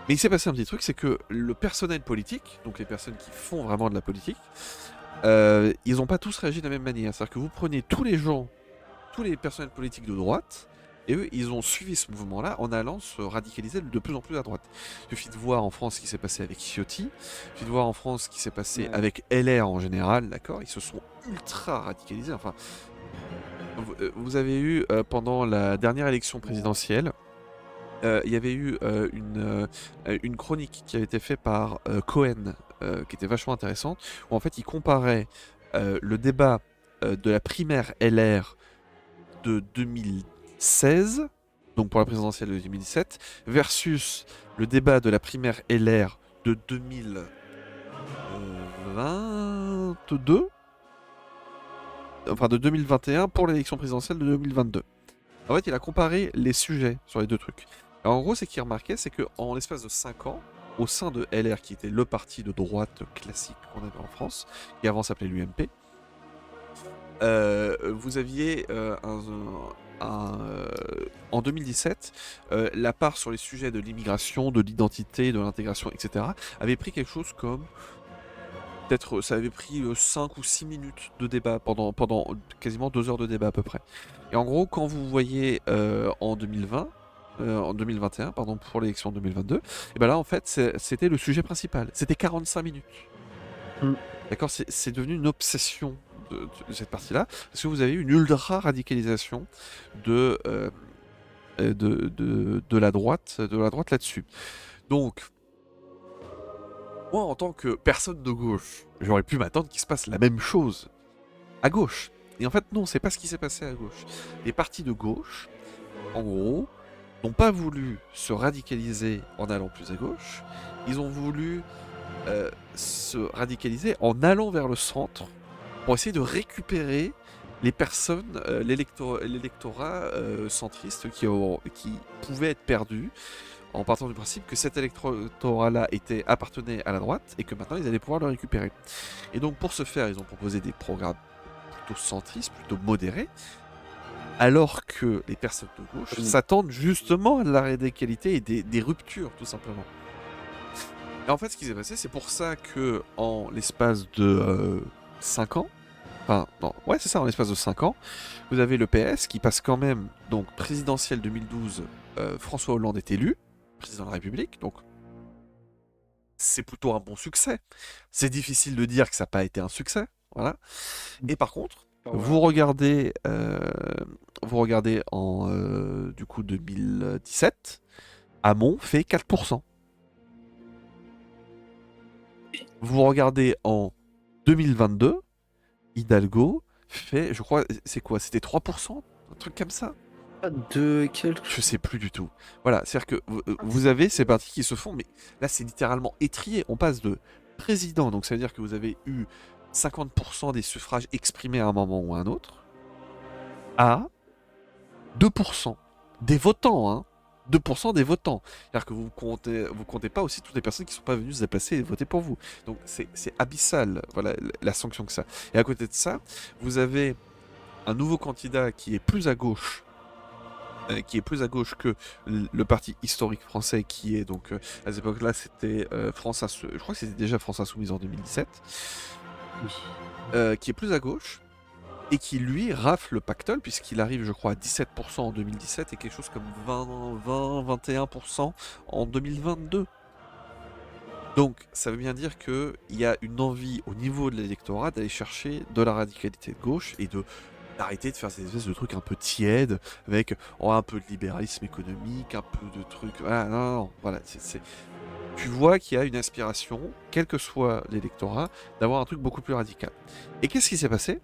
Mais il s'est passé un petit truc, c'est que le personnel politique, donc les personnes qui font vraiment de la politique, ils n'ont pas tous réagi de la même manière. C'est-à-dire que vous prenez tous les gens, tous les personnels politiques de droite, et eux, ils ont suivi ce mouvement-là en allant se radicaliser de plus en plus à droite. Il suffit de voir en France ce qui s'est passé avec Ciotti, il suffit de voir en France ce qui s'est passé avec LR en général, d'accord. Ils se sont ultra radicalisés. Enfin, vous avez eu, pendant la dernière élection présidentielle, il y avait eu une chronique qui avait été faite par Cohen qui était vachement intéressante, où en fait il comparait le débat de la primaire LR de 2016, donc pour la présidentielle de 2017, versus le débat de la primaire LR de 2022, enfin de 2021 pour l'élection présidentielle de 2022. En fait, il a comparé les sujets sur les deux trucs. Alors, en gros, ce qu'il remarquait, c'est qu'en l'espace de 5 ans, au sein de LR, qui était le parti de droite classique qu'on avait en France, qui avant s'appelait l'UMP, vous aviez en 2017, la part sur les sujets de l'immigration, de l'identité, de l'intégration, etc., avait pris quelque chose comme... Peut-être, ça avait pris 5 ou 6 minutes de débat pendant quasiment 2 heures de débat à peu près. Et en gros, quand vous voyez en 2021, pardon, pour l'élection 2022, et ben là, en fait, c'était le sujet principal. C'était 45 minutes. Mm. D'accord, c'est devenu une obsession de cette partie-là, parce que vous avez une ultra radicalisation de la droite là-dessus. Donc, moi, en tant que personne de gauche, j'aurais pu m'attendre qu'il se passe la même chose à gauche. Et en fait, non, c'est pas ce qui s'est passé à gauche. Les partis de gauche, en gros, n'ont pas voulu se radicaliser en allant plus à gauche. Ils ont voulu se radicaliser en allant vers le centre pour essayer de récupérer les personnes, l'électorat centriste qui pouvait être perdu, en partant du principe que cet électorat-là appartenait à la droite et que maintenant ils allaient pouvoir le récupérer. Et donc pour ce faire, ils ont proposé des programmes plutôt centristes, plutôt modérés, alors que les personnes de gauche s'attendent justement à la radicalité et des ruptures, tout simplement. Et en fait, ce qui s'est passé, c'est pour ça que en l'espace de 5 ans, enfin, non, ouais, c'est ça, en l'espace de 5 ans, vous avez le PS qui passe quand même, donc présidentielle 2012, François Hollande est élu président de la République, donc c'est plutôt un bon succès. C'est difficile de dire que ça n'a pas été un succès, voilà. Et par contre, vous regardez en du coup 2017, Hamon fait 4%. Vous regardez en 2022, Hidalgo fait, je crois, c'est quoi? C'était 3%? Un truc comme ça? De quelque Je sais plus du tout. Voilà, c'est-à-dire que vous avez ces partis qui se font, mais là c'est littéralement étrié. On passe de président, donc ça veut dire que vous avez eu 50% des suffrages exprimés à un moment ou à un autre, à 2% des votants, hein. 2% des votants. C'est-à-dire que vous comptez pas aussi toutes les personnes qui ne sont pas venues se déplacer et voter pour vous. Donc c'est abyssal, voilà, la sanction que ça. Et à côté de ça, vous avez un nouveau candidat qui est plus à gauche, que le parti historique français, qui est donc à cette époque-là c'était France Insoumise, je crois que c'était déjà France Insoumise en 2017, qui est plus à gauche et qui lui rafle le pactole puisqu'il arrive je crois à 17% en 2017 et quelque chose comme 20-21% en 2022. Donc ça veut bien dire qu'il y a une envie au niveau de l'électorat d'aller chercher de la radicalité de gauche et d'arrêter de faire ces espèces de trucs un peu tièdes avec un peu de libéralisme économique, un peu de trucs... Ah, non, voilà, tu vois qu'il y a une aspiration, quel que soit l'électorat, d'avoir un truc beaucoup plus radical. Et qu'est-ce qui s'est passé ?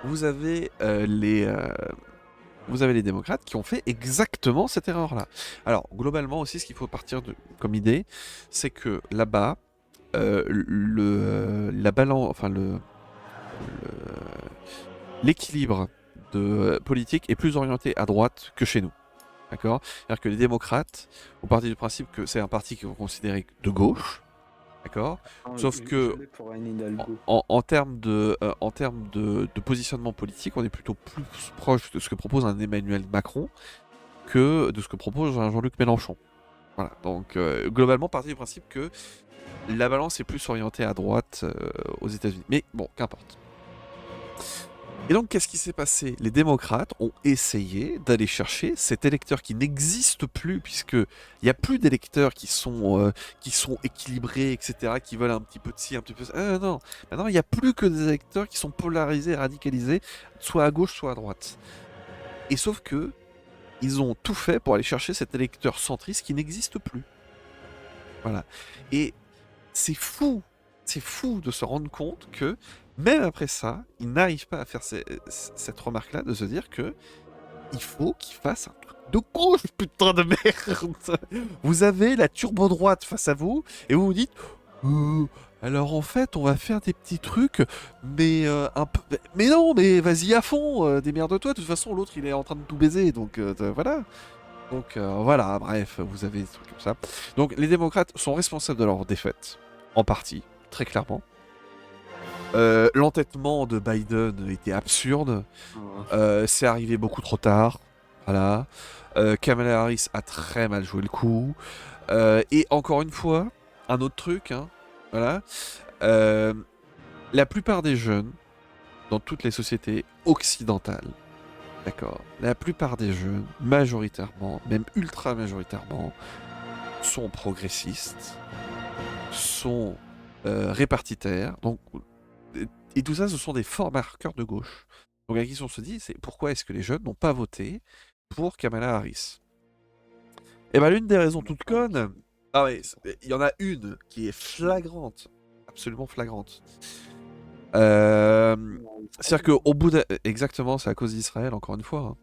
Vous avez les démocrates qui ont fait exactement cette erreur-là. Alors, globalement aussi, ce qu'il faut partir comme idée, c'est que là-bas, la balance, enfin l'équilibre politique est plus orienté à droite que chez nous. D'accord ? C'est-à-dire que les démocrates ont parti du principe que c'est un parti qu'ils vont considérer de gauche. D'accord ? Sauf que en termes de positionnement politique, on est plutôt plus proche de ce que propose un Emmanuel Macron que de ce que propose un Jean-Luc Mélenchon. Voilà. Donc globalement, parti du principe que la balance est plus orientée à droite aux États-Unis. Mais bon, qu'importe. Et donc, qu'est-ce qui s'est passé ? Les démocrates ont essayé d'aller chercher cet électeur qui n'existe plus, puisqu'il n'y a plus d'électeurs qui sont équilibrés, etc., qui veulent un petit peu de ci, un petit peu de ça. Non, maintenant, il n'y a plus que des électeurs qui sont polarisés, radicalisés, soit à gauche, soit à droite. Et sauf que, ils ont tout fait pour aller chercher cet électeur centriste qui n'existe plus. Voilà. Et c'est fou de se rendre compte que même après ça, ils n'arrivent pas à faire cette remarque-là de se dire que il faut qu'ils fassent un truc de gauche, putain de merde. Vous avez la turbo droite face à vous et vous vous dites alors en fait on va faire des petits trucs mais un peu mais non mais vas-y à fond, démerde-toi, de toute façon l'autre il est en train de tout baiser donc voilà. Donc voilà, bref, vous avez des trucs comme ça. Donc les démocrates sont responsables de leur défaite, en partie, très clairement. L'entêtement de Biden était absurde. C'est arrivé beaucoup trop tard. Voilà. Kamala Harris a très mal joué le coup. Et encore une fois, un autre truc, hein, voilà. La plupart des jeunes, dans toutes les sociétés occidentales, d'accord, la plupart des jeunes, majoritairement, même ultra majoritairement, sont progressistes, sont répartitaires, donc, et tout ça, ce sont des forts marqueurs de gauche. Donc la question se dit, c'est pourquoi est-ce que les jeunes n'ont pas voté pour Kamala Harris? Et bien l'une des raisons toutes connes, ah ouais, il y en a une qui est flagrante, absolument flagrante. C'est-à-dire qu'au bout exactement, c'est à cause d'Israël, encore une fois. Hein.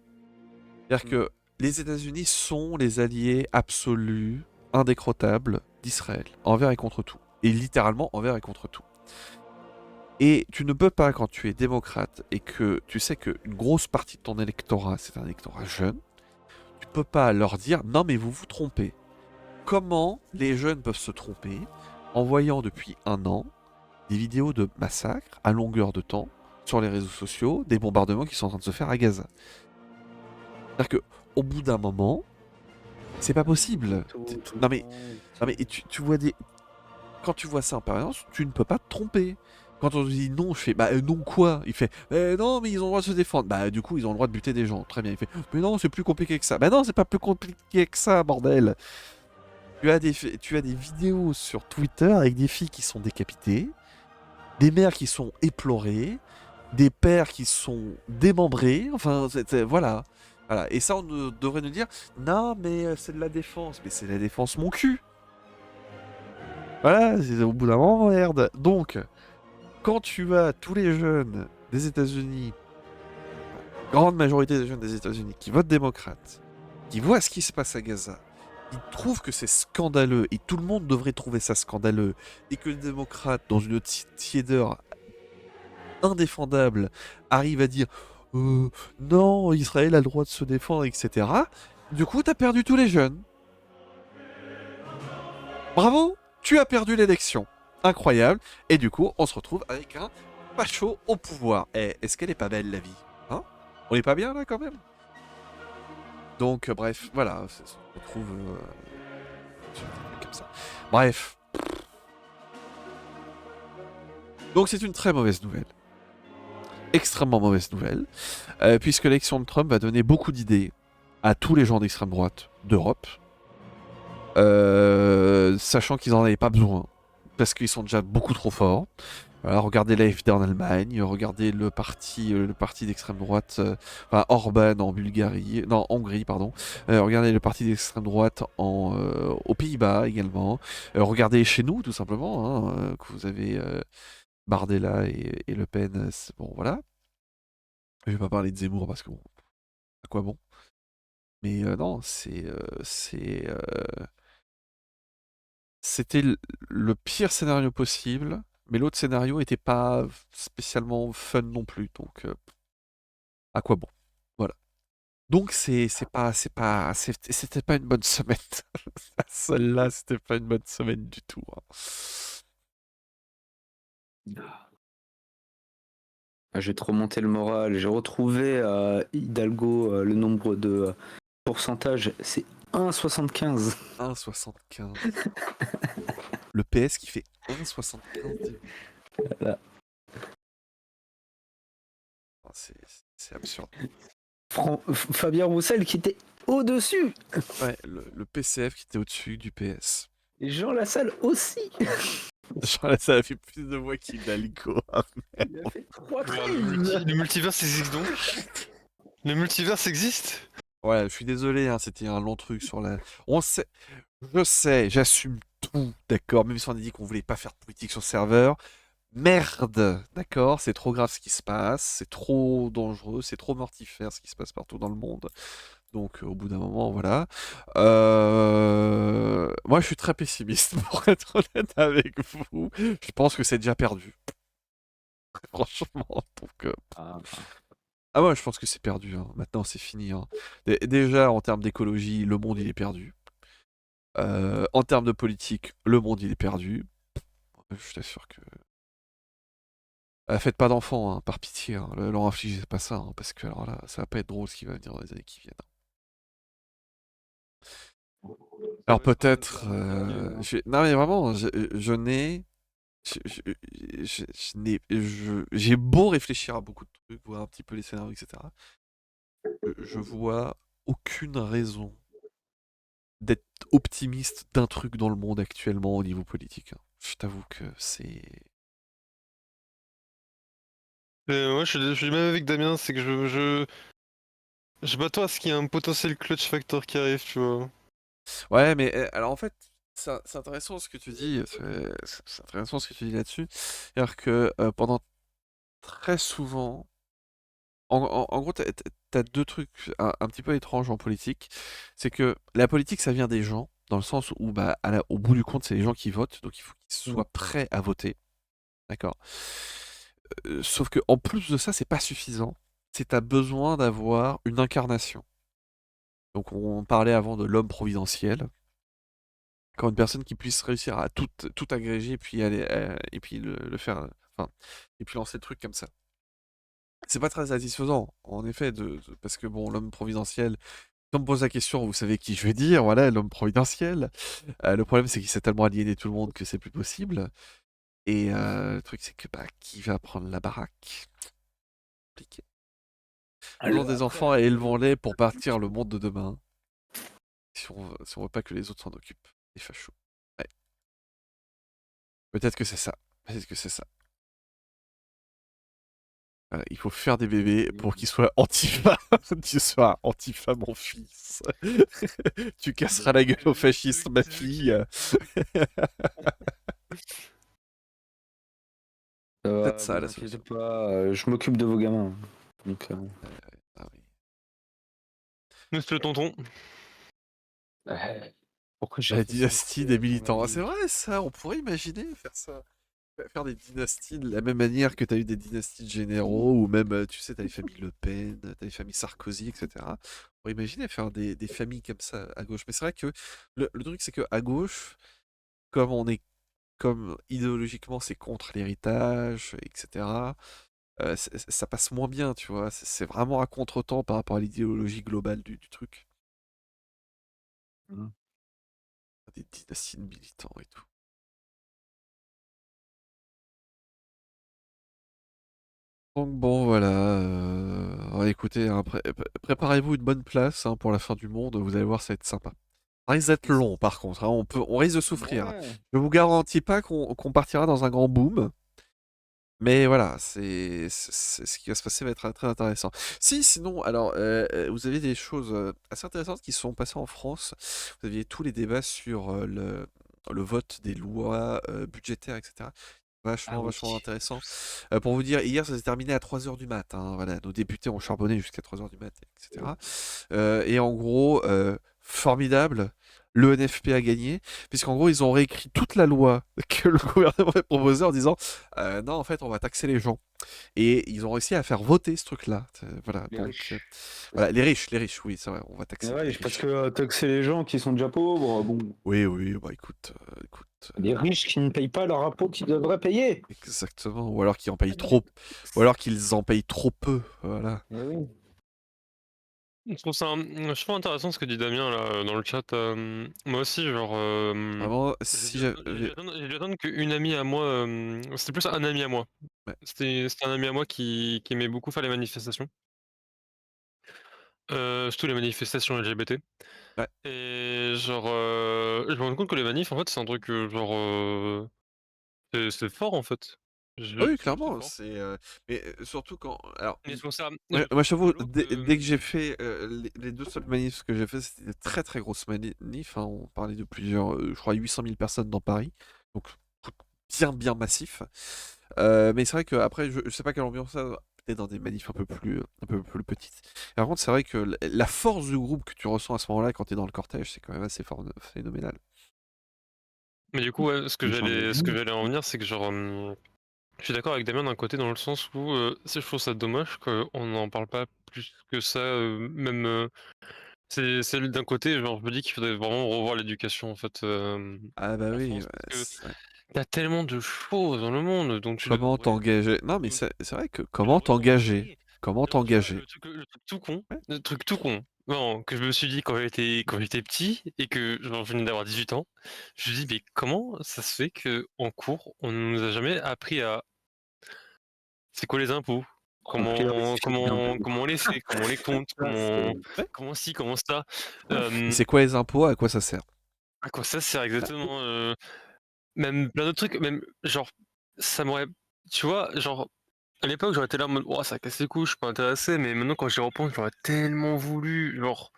C'est-à-dire que les États-Unis sont les alliés absolus, indécrottables d'Israël, envers et contre tout. Et littéralement envers et contre tout. Et tu ne peux pas, quand tu es démocrate et que tu sais qu'une grosse partie de ton électorat, c'est un électorat jeune, tu peux pas leur dire « Non mais vous vous trompez ». Comment les jeunes peuvent se tromper en voyant depuis un an des vidéos de massacres à longueur de temps sur les réseaux sociaux, des bombardements qui sont en train de se faire à Gaza. C'est-à-dire qu'au bout d'un moment, c'est pas possible. Non mais tu vois des... Quand tu vois ça en permanence, tu ne peux pas te tromper. Quand on te dit non, je fais bah non quoi? Il fait non mais ils ont le droit de se défendre. Bah du coup ils ont le droit de buter des gens. Très bien. Il fait mais non c'est plus compliqué que ça. Bah non c'est pas plus compliqué que ça bordel. Tu as des vidéos sur Twitter avec des filles qui sont décapitées, des mères qui sont éplorées, des pères qui sont démembrés. Enfin voilà. Voilà. Et ça on devrait nous dire non mais c'est de la défense. Mais c'est de la défense mon cul. Voilà, c'est au bout d'un moment merde. Donc quand tu as tous les jeunes des États-Unis, grande majorité des jeunes des États-Unis qui votent démocrate, qui voient ce qui se passe à Gaza, qui trouvent que c'est scandaleux, et tout le monde devrait trouver ça scandaleux, et que les démocrates, dans une tiédeur indéfendable, arrivent à dire non, Israël a le droit de se défendre, etc. Du coup, t'as perdu tous les jeunes. Bravo, tu as perdu l'élection. Incroyable. Et du coup, on se retrouve avec un facho au pouvoir. Et est-ce qu'elle est pas belle la vie? Hein? On est pas bien là quand même? Donc bref, voilà, on se retrouve comme ça. Bref. Donc c'est une très mauvaise nouvelle. Extrêmement mauvaise nouvelle. Puisque l'élection de Trump va donner beaucoup d'idées à tous les gens d'extrême droite d'Europe. Sachant qu'ils n'en avaient pas besoin. Parce qu'ils sont déjà beaucoup trop forts. Voilà, regardez l'AfD en Allemagne, regardez le parti d'extrême droite, enfin Orban en Bulgarie, non, en Hongrie, pardon. Regardez le parti d'extrême droite aux Pays-Bas également. Regardez chez nous, tout simplement, hein, que vous avez Bardella et Le Pen. Bon, voilà. Je vais pas parler de Zemmour parce que bon, à quoi bon? Mais non, c'était le pire scénario possible, mais l'autre scénario était pas spécialement fun non plus, donc à quoi bon? Voilà. Donc c'était pas une bonne semaine. Celle-là, c'était pas une bonne semaine du tout. Hein. J'ai trop monté le moral. J'ai retrouvé Hidalgo, le nombre de pourcentage, c'est 1,75. 1,75. Le PS qui fait 1,75. Voilà. C'est absurde. Fabien Roussel qui était au-dessus. Ouais, le PCF qui était au-dessus du PS. Et Jean Lassalle aussi. Genre, ça a fait plus de voix qu'Hidalgo. Il a fait 3 Le multiverse existe donc? Le multiverse existe? Ouais, je suis désolé, hein, c'était un long truc sur la... Je sais, j'assume tout. fou, d'accord, même si on a dit qu'on voulait pas faire de politique sur le serveur, merde, d'accord, c'est trop grave ce qui se passe, c'est trop dangereux, c'est trop mortifère ce qui se passe partout dans le monde. Donc au bout d'un moment, voilà. Moi, je suis très pessimiste pour être honnête avec vous. Je pense que c'est déjà perdu, franchement. Donc, Ah, ah ouais, je pense que c'est perdu, hein. Maintenant, c'est fini, hein. Déjà, en termes d'écologie, le monde, il est perdu. En termes de politique, le monde, il est perdu. Je t'assure que... faites pas d'enfants, hein, par pitié, hein. Leur infligez pas ça, hein, parce que alors là, ça va pas être drôle ce qui va venir dans les années qui viennent. Ça Alors va être peut-être... terrible. Non mais vraiment, je n'ai... J'ai beau réfléchir à beaucoup de trucs, voir un petit peu les scénarios, etc. Je vois aucune raison d'être optimiste d'un truc dans le monde actuellement au niveau politique, hein. Je t'avoue que c'est... Ouais, je suis même avec Damien, c'est que je m'attends à ce qu'il y ait un potentiel clutch factor qui arrive, tu vois. Ouais, mais alors en fait, c'est intéressant ce que tu dis, c'est intéressant ce que tu dis là-dessus. C'est-à-dire que pendant très souvent, en gros, t'as deux trucs un petit peu étranges en politique. C'est que la politique, ça vient des gens, dans le sens où, bah, au bout du compte, c'est les gens qui votent, donc il faut qu'ils soient prêts à voter. D'accord? Sauf que en plus de ça, c'est pas suffisant. C'est t'as besoin d'avoir une incarnation. Donc on parlait avant de l'homme providentiel. Quand une personne qui puisse réussir à tout agréger et puis aller et puis le faire, enfin, et puis lancer le truc comme ça. C'est pas très satisfaisant, en effet, parce que bon, l'homme providentiel, si on me pose la question, vous savez qui je vais dire, voilà, l'homme providentiel. Le problème, c'est qu'il s'est tellement aliéné tout le monde que c'est plus possible. Et le truc, c'est que bah, qui va prendre la baraque? Compliqué. Faisons des enfants et élevons-les pour partir le monde de demain. Si on veut pas que les autres s'en occupent. Les fachos. Ouais. Peut-être que c'est ça. Peut-être que c'est ça. Voilà, il faut faire des bébés pour qu'ils soient antifa. Tu sois antifa, mon fils. Tu casseras la gueule aux fascistes, ma fille. ça Peut-être va, ça vous la inquiétez solution. pas, je m'occupe de vos gamins. Donc, Ah oui. Monsieur le tonton. pourquoi j'ai La fait ça dynastie des militants. Ah, c'est vrai ça, on pourrait imaginer faire ça. Faire des dynasties de la même manière que tu as eu des dynasties de généraux, ou même, tu sais, tu as les familles Le Pen, tu as les familles Sarkozy, etc. On pourrait imaginer faire des familles comme ça à gauche. Mais c'est vrai que le truc, c'est que à gauche, comme on est comme idéologiquement c'est contre l'héritage, etc., ça passe moins bien, tu vois. C'est vraiment à contre-temps par rapport à l'idéologie globale du truc. Mhm. Des dynasties de militants et tout. Donc bon, voilà. Écoutez, hein, préparez-vous une bonne place, hein, pour la fin du monde. Vous allez voir, ça va être sympa. Ça risque d'être long, par contre, hein. On risque de souffrir. Ouais. Je vous garantis pas qu'on partira dans un grand boom. Mais voilà, ce qui va se passer va être très intéressant. Si, sinon, alors, vous avez des choses assez intéressantes qui se sont passées en France. Vous aviez tous les débats sur le vote des lois budgétaires, etc. Ah Vachement, oui. vachement intéressant. Pour vous dire, hier, ça s'est terminé à 3 heures du mat, hein, voilà, nos députés ont charbonné jusqu'à 3 heures du mat, etc. Et en gros, formidable, le NFP a gagné, puisqu'en gros, ils ont réécrit toute la loi que le gouvernement avait proposée en disant non, en fait, on va taxer les gens. Et ils ont réussi à faire voter ce truc-là. Voilà, Les donc, riches. voilà, les riches, oui, c'est vrai, on va Les taxer les riches, parce riches. que taxer les gens qui sont déjà pauvres, bon. Oui, oui, bah écoute, Les riches qui ne payent pas leur impôt qu'ils devraient payer. exactement. Ou alors qu'ils en payent trop, ou alors qu'ils en payent trop peu, voilà. Eh oui. Je trouve ça vachement intéressant ce que dit Damien là dans le chat. Moi aussi, genre, Vraiment, j'ai si dû attendre, j'avais... j'ai dû attendre qu'une amie à moi, c'était plus un ami à moi. Ouais. C'était un ami à moi qui aimait beaucoup faire les manifestations. Surtout les manifestations LGBT. Ouais. Et genre, je me rends compte que les manifs, en fait, c'est un truc, genre, c'est fort en fait. Ah oui, Je suis clairement, fort. mais surtout quand alors, Mais c'est pour ça, moi je trouve je t'avoue, rigolo dès que j'ai fait, les 2 seules manifs que j'ai fait, c'était des très, très grosses manifs, hein. On parlait de plusieurs, je crois 800 000 personnes dans Paris, donc truc bien, bien massif. Mais c'est vrai qu'après je sais pas quelle ambiance ça peut-être dans des manifs un peu plus petites. Par contre, c'est vrai que la force du groupe que tu ressens à ce moment-là quand tu es dans le cortège, c'est quand même assez phénoménal. mais du coup, ouais, J'en ai ce que vu. j'allais en venir, c'est que genre, je suis d'accord avec Damien d'un côté dans le sens où, je trouve ça dommage qu'on n'en parle pas plus que ça, même, c'est d'un côté, genre, je me dis qu'il faudrait vraiment revoir l'éducation en fait, Ah bah en oui, France ouais, parce que c'est il y a tellement de choses dans le monde dont tu comment devrais t'engager? Non, mais c'est vrai que comment devrais en t'engager? parler. Comment Genre, tu vois, t'engager? Ouais. le truc tout con, non, que je me suis dit quand j'étais petit et que genre je venais d'avoir 18 ans, je me dis: «Mais comment ça se fait que en cours, on nous a jamais appris à c'est quoi les impôts? A priori, c'est bien. Comment on les fait? Comment on les compte? Là, c'est Ouais. Comment ci, comment ça?» Et hem, c'est quoi les impôts? À quoi ça sert? à quoi ça sert exactement? Même plein d'autres trucs, même genre ça m'aurait tu vois, genre à l'époque, j'aurais été là en mode: «Ouah, ça casse les couilles, je suis pas intéressé», mais maintenant quand j'y repense, j'aurais tellement voulu, genre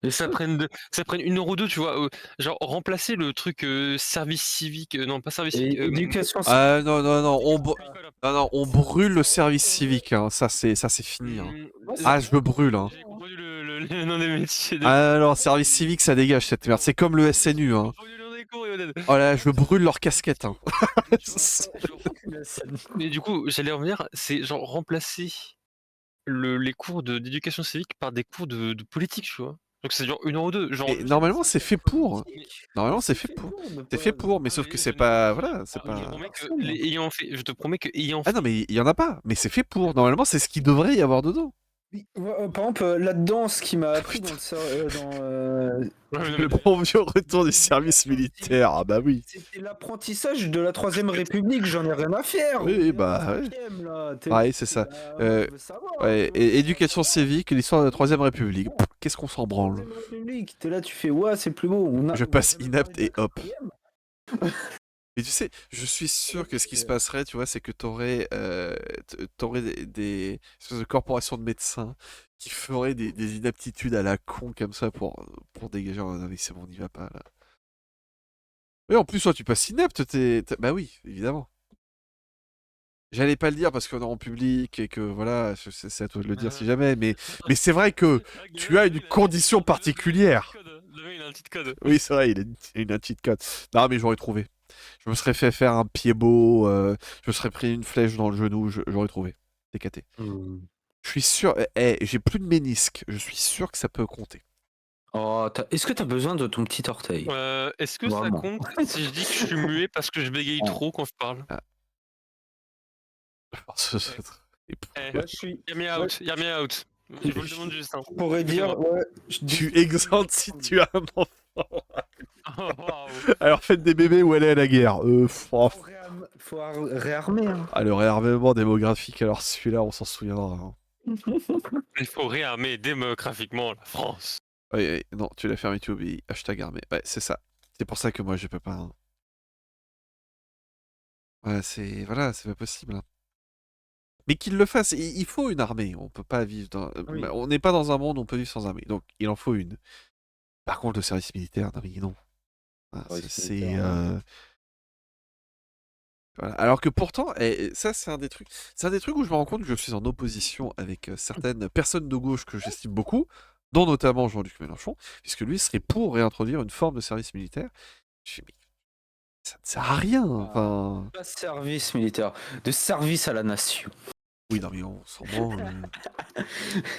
et ça prenne de ça prenne 1 € ou 2, tu vois? Genre remplacer le truc, service civique, non pas service civique, éducation Ah civique. non, non, non, éducation civique, voilà. non, non, on brûle le service civique, hein. Ça c'est fini, hein. Moi, ça Ah, me je le brûle, hein. j'ai confondu le nom des métiers de Ah non, service civique, ça dégage cette merde. C'est comme le SNU, j'ai hein. confondu le nom des cours et honnête. Oh là, je brûle leur casquette, hein. Mais tu vois? Genre mais du coup, j'allais en venir, c'est genre remplacer les cours d'éducation civique par des cours de politique, tu vois? Donc c'est genre 1 € ou 2, genre Et normalement, c'est fait pour. mais mais Normalement, c'est c'est fait fait pour. pour ne C'est fait pas pour, mais ah sauf que mais c'est je n'ai pas voilà, c'est alors je te pas promets que personne. je te promets que ayant ah non, fait mais il y en a pas, mais c'est fait pour. Normalement, c'est ce qu'il devrait y avoir dedans. Oui, par exemple, là-dedans, ce qui m'a appris Putain, dans dans, ouais, non mais le bon vieux retour du service militaire. Ah bah oui. c'était l'apprentissage de la Troisième République, j'en ai rien à faire. Oui, On oui, est en bah ouais. cinquième là. Pareil, c'est ça. Moi, Euh, je veux savoir. ouais, éducation civique, l'histoire de la Troisième République. Pff, qu'est-ce qu'on s'en branle? Troisième République, t'es là, tu fais ouais, c'est plus beau. Je On a passe jamais parlé inapte de la et hop. quatrième. Mais tu sais, je suis sûr que ce qui se passerait, tu vois, c'est que t'aurais des espèces de corporations de médecins qui feraient des inaptitudes à la con comme ça pour dégager. Oh, non, mais c'est bon, on n'y va pas là. Oui, en plus, toi, tu passes inapte, bah oui, évidemment. J'allais pas le dire parce qu'on est en public et que voilà, c'est à toi de le dire si jamais, mais c'est vrai que tu as une condition particulière. Le mec il a un cheat code. Oui, c'est vrai, il a un cheat code. Non, mais j'aurais trouvé. Je me serais fait faire un pied beau, je me serais pris une flèche dans le genou, j'aurais trouvé. DKT. Je suis sûr, j'ai plus de ménisque, je suis sûr que ça peut compter. Oh, est-ce que t'as besoin de ton petit orteil? Est-ce que ça Vraiment. compte si je dis que je suis muet parce que je bégaye Oh. trop quand je parle? Ah. Eh, Moi, je suis. hear me Ouais, out, hear me out. Je vous le demande juste, hein. je pourrais dire, Écoutez-moi. ouais. Tu exemptes si tu as un enfant. Oh, waouh. Alors faites des bébés ou allez à la guerre. Faut réarmer. Hein. Ah, le réarmement démographique, alors celui-là, on s'en souviendra, hein. Il faut réarmer démographiquement la France. Oui, oui, non, tu l'as fermé, tu oublies. Hashtag armé. Ouais, c'est ça. C'est pour ça que moi, je peux pas, hein. Ouais, voilà, c'est pas possible, hein. Mais qu'il le fasse, il faut une armée. On peut pas vivre dans. Oui. On n'est pas dans un monde où on peut vivre sans armée. Donc, il en faut une. Par contre, le service militaire, non, mais non. Ah, voilà. Alors que pourtant, et ça, c'est un des trucs. C'est un des trucs où je me rends compte que je suis en opposition avec certaines personnes de gauche que j'estime beaucoup, dont notamment Jean-Luc Mélenchon, puisque lui serait pour réintroduire une forme de service militaire. Je fais, mais ça ne sert à rien. Enfin. Pas de service militaire, de service à la nation. Oui, non, mais on s'en branle.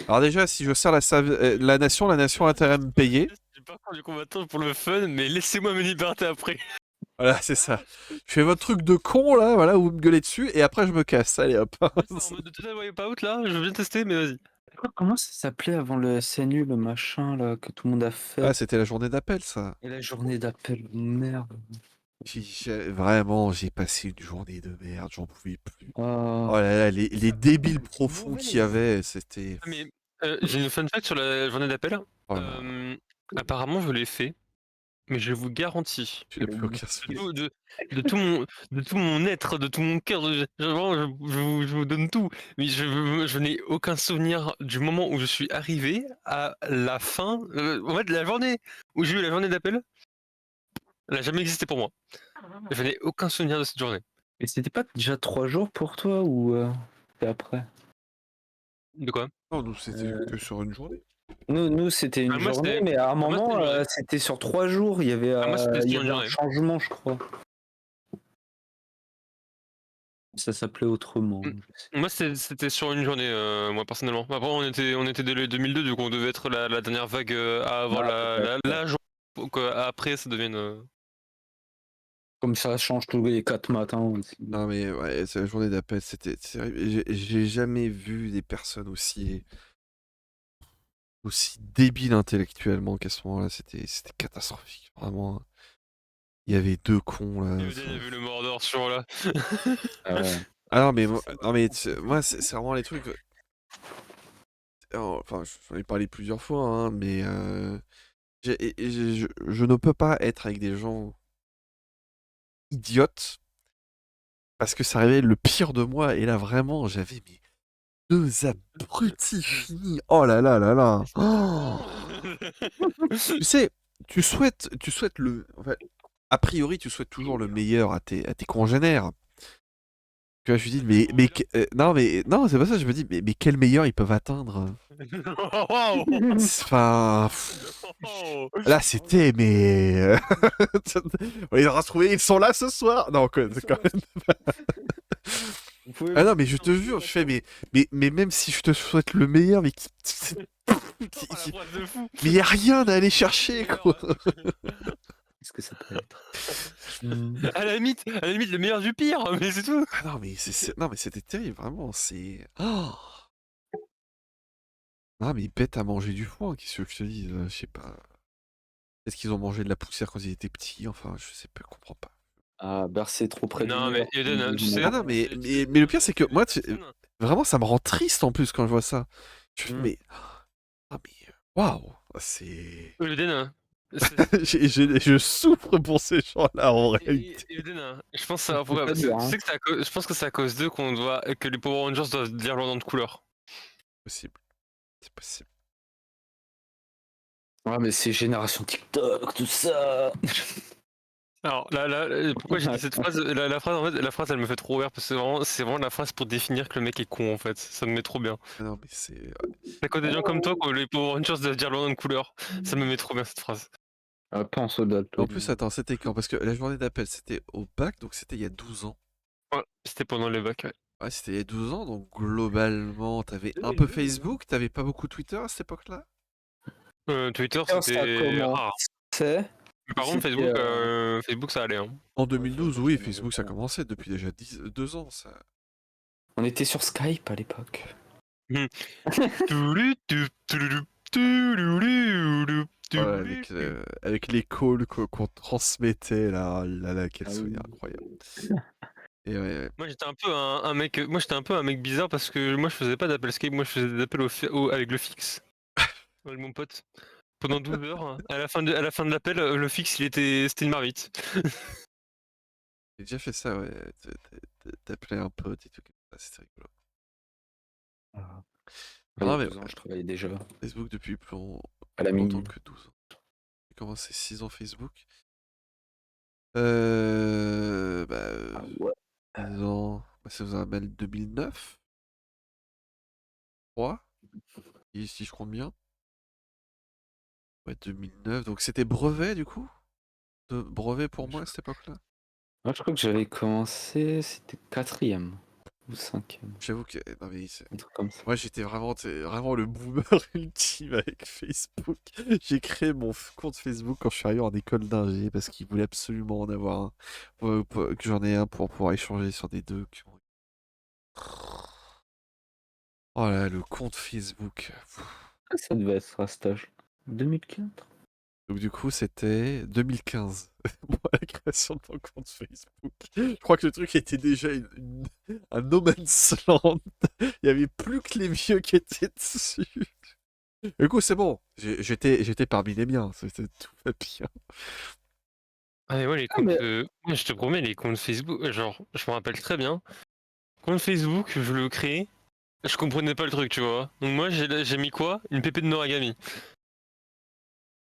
Alors déjà, si je sers la nation a intérêt à me payer. J'ai pas peur du combattant pour le fun, mais laissez-moi mes libertés après. Voilà, c'est ça. Je fais votre truc de con, là, voilà, où vous me gueulez dessus, et après je me casse. Allez, hop. En mode de Total Wipeout là, je viens tester, mais vas-y. Comment ça s'appelait avant le SNU, le machin là que tout le monde a fait? Ah, c'était la journée d'appel, ça. Et la journée d'appel, merde. Vraiment, j'ai passé une journée de merde, j'en pouvais plus. Ah. Oh là là, les débiles profonds qu'il y avait, c'était... Ah, mais j'ai une fun fact sur la journée d'appel. Oh là là. Apparemment, je l'ai fait. Mais je vous garantis, Tu n'as plus aucun de souvenir. tout, de tout mon être, de tout mon cœur, vraiment, je vous donne tout. Mais je n'ai aucun souvenir du moment où je suis arrivé à la fin. En fait, la journée où j'ai eu la journée d'appel, elle n'a jamais existé pour moi. Je n'ai aucun souvenir de cette journée. Mais c'était pas déjà 3 jours pour toi ou c'est après? De quoi? Non, nous, c'était Euh, que sur une journée. Nous c'était une Ah, moi, journée, c'était mais à un ah, moi, c'était moment, une journée. c'était sur 3 jours. Ah, moi, c'était Il y sur une avait un journée. changement, je crois. Ça s'appelait autrement. Mm. Je sais. Moi, c'était sur une journée, moi, personnellement. Après, on était dès le 2002, du coup, on devait être la dernière vague à avoir Ah, peut-être, ouais. la journée pour qu'après, ça devienne. Comme ça change tous les 4 matins aussi. Non, mais ouais, c'est la journée d'appel, c'était terrible. J'ai jamais vu des personnes aussi débiles intellectuellement qu'à ce moment-là. C'était catastrophique. Vraiment. Il y avait deux cons là. Yoden a vu le Mordor sur là. Ah ouais. Ah non, mais moi, c'est vraiment les trucs. Enfin, j'en ai parlé plusieurs fois, hein, mais je ne peux pas être avec des gens idiotes parce que ça révèle le pire de moi. Et là, vraiment, j'avais mes deux abrutis finis. Oh là là là là. Oh. Tu sais, tu souhaites en fait, a priori, tu souhaites toujours le meilleur à tes congénères. Tu vois, je me dis, non, c'est pas ça, je me dis, mais quel meilleur ils peuvent atteindre? Waouh. Enfin, là, c'était, mais. On les aura retrouvés, ils sont là ce soir! Non, quand même. Ah non, mais je te jure, je fais, mais même si je te souhaite le meilleur, mais mais y a rien à aller chercher, quoi! Qu'est-ce que ça peut être? À la limite, le meilleur du pire, mais c'est tout. Ah non, mais non, mais c'était terrible, vraiment, c'est. Oh. Non, mais bête à manger du foin, qu'est-ce que je te dis? Je sais pas. Est-ce qu'ils ont mangé de la poussière quand ils étaient petits? Enfin, je sais pas, je comprends pas. Ah, bercer trop près du Non, mur. mais Eden, tu sais. Ah non, mais le pire, c'est que moi, vraiment, ça me rend triste en plus quand je vois ça. Je fais, Mm. mais. Ah, mais. Waouh! C'est. Eden, Je souffre pour ces gens-là en réalité. Eden, je pense que ça va C'est pas dur, hein. tu sais que je pense que c'est à cause d'eux que les Power Rangers doivent dire leur nom de couleur. Possible. C'est possible. Ouais, mais c'est génération TikTok, tout ça. Alors pourquoi j'ai dit cette phrase? La phrase, en fait, la phrase, elle me fait trop rire parce que c'est vraiment la phrase pour définir que le mec est con en fait. Ça me met trop bien. Ah non, mais c'est. À cause des gens comme toi, quoi, les Power Rangers doivent dire leur nom de couleur. Ça me met trop bien cette phrase. Pense au dalton. En plus, attends, c'était quand? Parce que la journée d'appel, c'était au bac, donc c'était il y a 12 ans. Ouais, c'était pendant les bacs, ouais. Ouais, c'était il y a 12 ans, donc globalement, t'avais un peu Facebook, t'avais pas beaucoup Twitter à cette époque-là? Twitter, Ça c'était commence. rare. C'est. Mais par contre, C'était, Facebook, ça allait. Hein. En 2012, oui, Facebook, ça commençait depuis déjà 2 ans, ça. On était sur Skype à l'époque. Ouais, avec les calls qu'on transmettait là, quel Ah souvenir oui. incroyable. Et ouais. Moi j'étais un peu un mec, bizarre parce que moi je faisais pas d'appel Skype, moi je faisais des appels avec le fixe. Avec mon pote. Pendant 12 heures, à la fin de l'appel, le fixe c'était une marmite. J'ai déjà fait ça, ouais. T'appelais un pote et tout, c'était rigolo. Ah. Ah, Il y a mais 12 ans, je travaillais déjà Facebook depuis plus à la longtemps mine. que 12 ans. J'ai commencé 6 ans Facebook. Ah ouais. 6 ans. Ça vous rappelle 2009? 3? Si je compte bien. Ouais, 2009. Donc c'était brevet du coup? Brevet pour moi à cette époque-là? Moi, je crois que j'avais commencé, c'était 4e ou 5e, J'avoue que. Non, mais un truc comme ça. moi j'étais vraiment le boomer ultime avec Facebook. J'ai créé mon compte Facebook quand je suis arrivé en école d'ingé parce qu'ils voulaient absolument en avoir un. Que j'en ai un pour pouvoir échanger sur des documents. Oh là, le compte Facebook. Ça devait être à cet âge. 2004. Donc du coup, c'était 2015, moi, la création de mon compte Facebook. Je crois que le truc était déjà un no man's land. Il n'y avait plus que les vieux qui étaient dessus. Du coup, c'est bon. J'étais parmi les miens. Tout va bien. Ah, mais moi, les Ah, comptes. mais Moi, je te promets, les comptes Facebook, genre, je me rappelle très bien. Compte Facebook, je le crée. Je comprenais pas le truc, tu vois. Donc, moi, j'ai mis quoi? Une pépé de Noragami.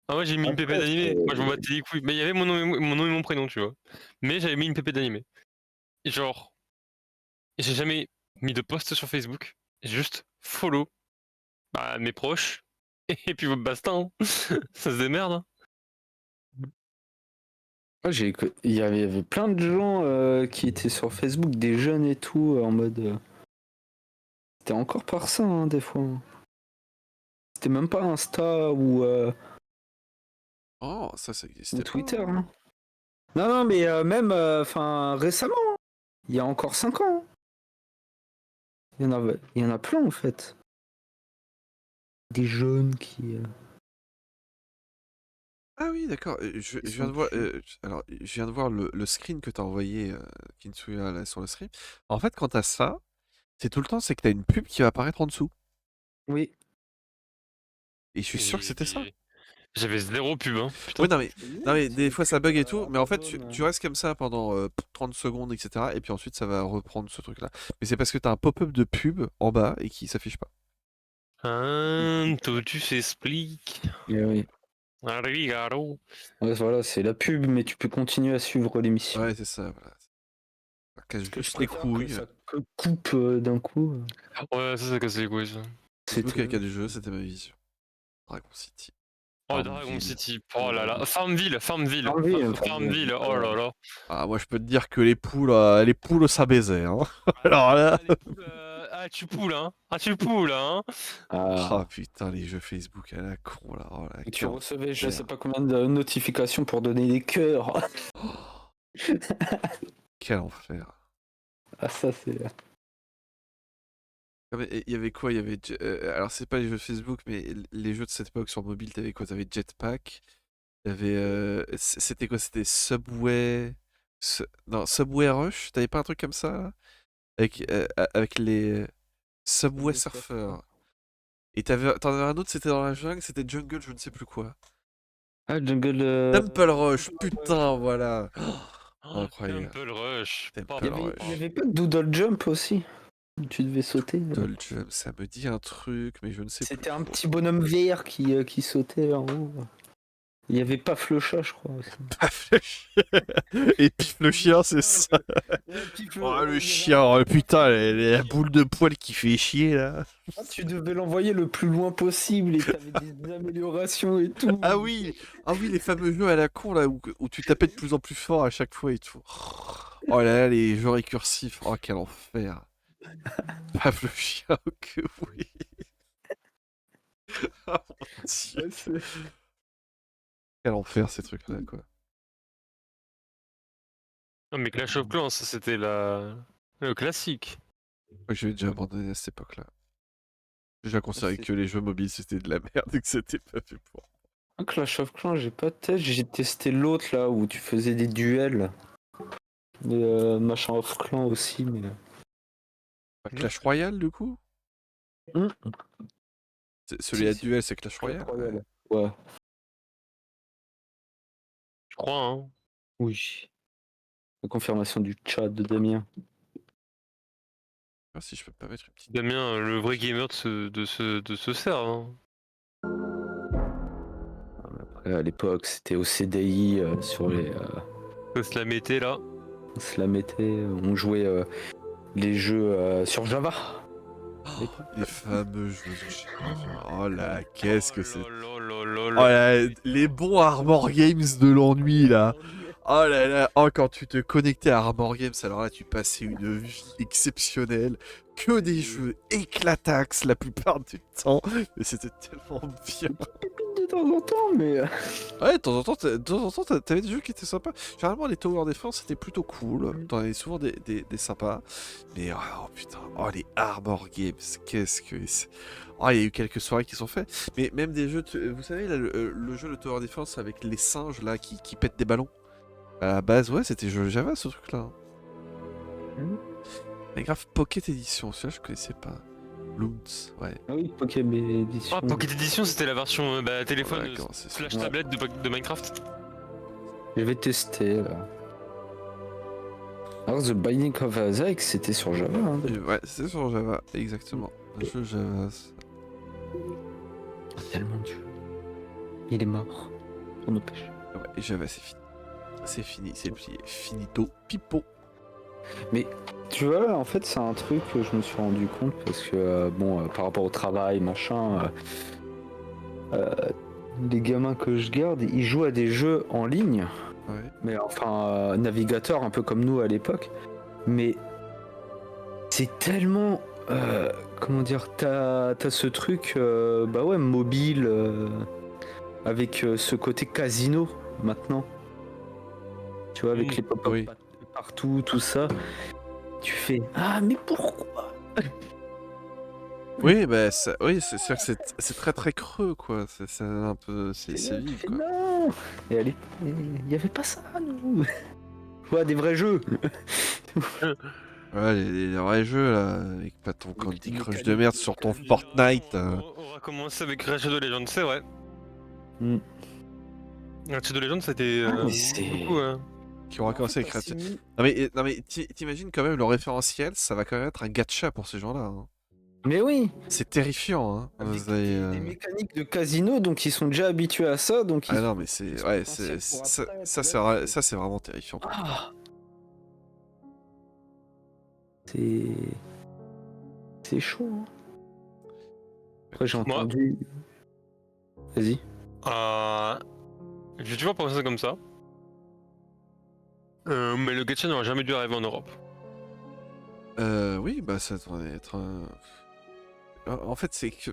Ah, moi, j'ai mis une pépé après, d'animé. Moi, je m'en battais les couilles. Mais il y avait mon nom et mon prénom, tu vois. Mais j'avais mis une pépé d'animé. Et genre, j'ai jamais mis de post sur Facebook. J'ai juste follow bah, mes proches. Et puis, basta, hein. Ça se démerde, hein. il y avait plein de gens qui étaient sur Facebook, des jeunes et tout, en mode. C'était encore par ça, hein, des fois. C'était même pas Insta Oh, ça ou n'existait pas. Twitter. Hein. Non, non, mais même récemment, hein. Il y a encore 5 ans. Hein. Il y en a plein en fait. Des jeunes qui Ah oui, d'accord. Je viens sont de voir, dessus. alors, je viens de voir le screen que t'as envoyé, Kinsuya, là, sur le stream. En fait, quand t'as ça, c'est tout le temps, c'est que t'as une pub qui va apparaître en dessous. Oui. Et je suis sûr que c'était ça. J'avais zéro pub, hein. Oui, Putain. non, mais des fois ça bug et tout, mais en fait, Amazon, tu restes comme ça pendant 30 secondes, etc. Et puis ensuite, ça va reprendre ce truc-là. Mais c'est parce que t'as un pop-up de pub en bas et qui s'affiche pas. Tout tu s'explique. Eh oui. Rigaro. Ouais, voilà, c'est la pub, mais tu peux continuer à suivre l'émission. Ouais, c'est ça, voilà. Ça casse Parce que je juste les préfère que couilles. ça coupe d'un coup. Ouais, ça casse les couilles, ça. Facebook avec C'était. du jeu, c'était ma vision. Dragon City. Oh, Dragon Farmville. City. Oh là là. Farmville, Farmville. Farmville. Oh là là. Ah, moi je peux te dire que les poules ça baisait, hein. Alors là. Ah, les poules, ah, tu poules, hein. Ah, tu poules, hein. Ah Ah. putain, les jeux Facebook à la con là. Oh là, Et tu quel recevais je sais enfer. pas combien de notifications pour donner des cœurs. Oh, quel enfer. Ah ça c'est. Ah, mais il y avait quoi? Il y avait. Alors, c'est pas les jeux Facebook, mais les jeux de cette époque sur mobile, t'avais quoi? T'avais Jetpack. T'avais. C'était quoi? C'était Subway. Non, Subway Rush? T'avais pas un truc comme ça là? Avec les Subway Surfer. Et t'en avais un autre, c'était dans la jungle, c'était Jungle, je ne sais plus quoi. Ah Jungle. Temple Rush, putain, voilà. Oh, Incroyable. Temple Rush. Temple Il y Rush. avait pas de Doodle Jump aussi. Tu devais sauter. Doll Jump, ça me dit un truc, mais je ne sais plus C'était un trop. petit bonhomme vert qui sautait en haut. Il y avait Paf le chat, je crois. Aussi. Paf le chien. Et pif le chien, c'est ça. Oh le chien, oh, putain, la boule de poil qui fait chier là. Ah, tu devais l'envoyer le plus loin possible et t'avais des améliorations et tout. Ah oui, les fameux jeux à la con là où tu tapais de plus en plus fort à chaque fois et tout. Oh là là, les jeux récursifs, oh quel enfer. Paf le chien, que oui. Oh mon dieu. Ouais, c'est- Quel enfer ces trucs-là quoi. Non, mais Clash of Clans, ça c'était le classique. Moi j'ai déjà abandonné à cette époque-là. J'ai déjà considéré que les jeux mobiles c'était de la merde et que c'était pas fait pour. Un Clash of Clans, j'ai pas de test. J'ai testé l'autre là où tu faisais des duels. Machin of Clan aussi, mais. Clash Royale du coup? Hmm. Celui à Si. duel c'est Clash Royale. Royale. Ouais. Je crois, hein. Oui. La confirmation du chat de Damien. Ah, si je peux pas mettre une petite. Damien, le vrai gamer de ce serve, hein. Après, à l'époque, c'était au CDI sur les. On se la mettait là. On se la mettait, on jouait les jeux sur Java. Les fameux jeux de Java. Oh là, qu'est-ce que c'est. Oh là Oh là. là, les bons Armor Games de l'ennui là. Oh là là, oh quand tu te connectais à Armor Games, alors là tu passais une vie exceptionnelle. Que des jeux éclatax la plupart du temps. Mais c'était tellement bien. De temps en temps, mais. Ouais, de temps en temps, t'avais des jeux qui étaient sympas. Généralement, les Tower Defense, c'était plutôt cool. T'en avais souvent des sympas. Mais, oh putain, oh les Armor Games, qu'est-ce que c'est. Oh, il y a eu quelques soirées qui sont faites. Mais même des jeux, vous savez, là, le jeu de Tower Defense avec les singes, là, qui pètent des ballons. À la base, ouais, c'était jeu Java, ce truc-là. Mais grave, Pocket Edition, celui-là, je connaissais pas. Bloons, ouais. Ah oui, Pokémon Edition. Ah, Pocket Edition, c'était la version téléphone Ouais, d'accord, c'est slash sûr. tablette de Minecraft. Je vais tester là. Alors, The Binding of Isaac, c'était sur Java. Hein, Ouais, c'est sur Java, exactement. Un jeu Java. tellement Dieu. Il est mort. Pour nos péchés. Ouais, et Java, c'est fini. C'est fini, c'est plié. Finito, pipo. Tu vois, en fait, c'est un truc que je me suis rendu compte parce que, par rapport au travail, machin, les gamins que je garde, ils jouent à des jeux en ligne, Ouais. mais enfin, navigateur, un peu comme nous à l'époque. Mais c'est tellement. Comment dire, t'as ce truc, mobile, avec ce côté casino maintenant. Tu vois, avec les pop-up oui. partout, tout ça. Tu fais ah, mais pourquoi? Oui, bah, oui, c'est sûr que c'est très très creux, quoi. C'est un peu. C'est là, tu vide, fais quoi. non. Et allez, il y avait pas ça, nous. Ouais, des vrais jeux. Ouais, les vrais jeux, là, avec pas ton Avec Candy une Crush mécanique de merde de sur ton casino. Fortnite. On va commencer avec Shadow Legends, c'est vrai. Mm. Shadow Legends, c'était Ah, mais c'est- beaucoup. Qui aura commencé avec Ratchet. Non mais t'imagines quand même le référentiel, ça va quand même être un gacha pour ces gens-là. Hein. Mais oui, C'est terrifiant, hein. avec Vous avez, des mécaniques de casino, donc ils sont déjà habitués à ça, donc Ah ils non mais c'est sont ouais potentiels c'est pour ça après, ça, tu c'est vois, ça c'est vraiment terrifiant. Ah, c'est chaud. Hein. Après j'ai Moi- entendu. Vas-y. J'ai toujours pensé comme ça. Mais le gacha n'aurait jamais dû arriver en Europe. Oui bah ça devrait être. En fait c'est que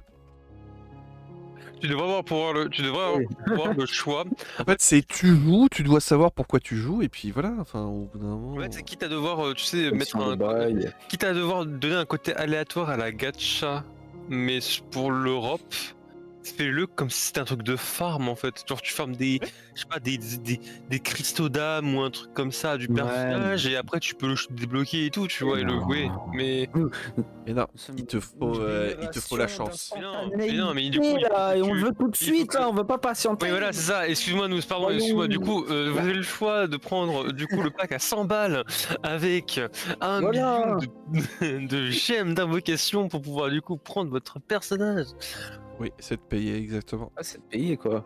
Tu devrais avoir pouvoir le choix. en fait c'est tu joues, tu dois savoir pourquoi tu joues et puis voilà. Enfin au bout d'un moment. En fait, c'est quitte à devoir, tu sais, mettre Question de bail. quitte à devoir donner un côté aléatoire à la gacha, mais pour l'Europe, fais-le comme si c'était un truc de farm en fait. Genre tu farmes des, Ouais. je sais pas, des cristaux d'âme ou un truc comme ça, du Ouais, personnage, et après tu peux le débloquer et tout, tu vois, et le Non. jouer. Mais Mais non, il te faut la chance. mais non, mais du coup, là, et on tu- le veut tout de il faut suite, que- là, on veut pas patienter. Oui, voilà, c'est ça. Excuse-moi, excuse-moi. Du coup, vous avez le choix de prendre du coup le pack à 100 balles avec un Voilà. million de gemmes d'invocation pour pouvoir du coup prendre votre personnage. Oui, c'est de payer exactement. Ah, c'est payé quoi.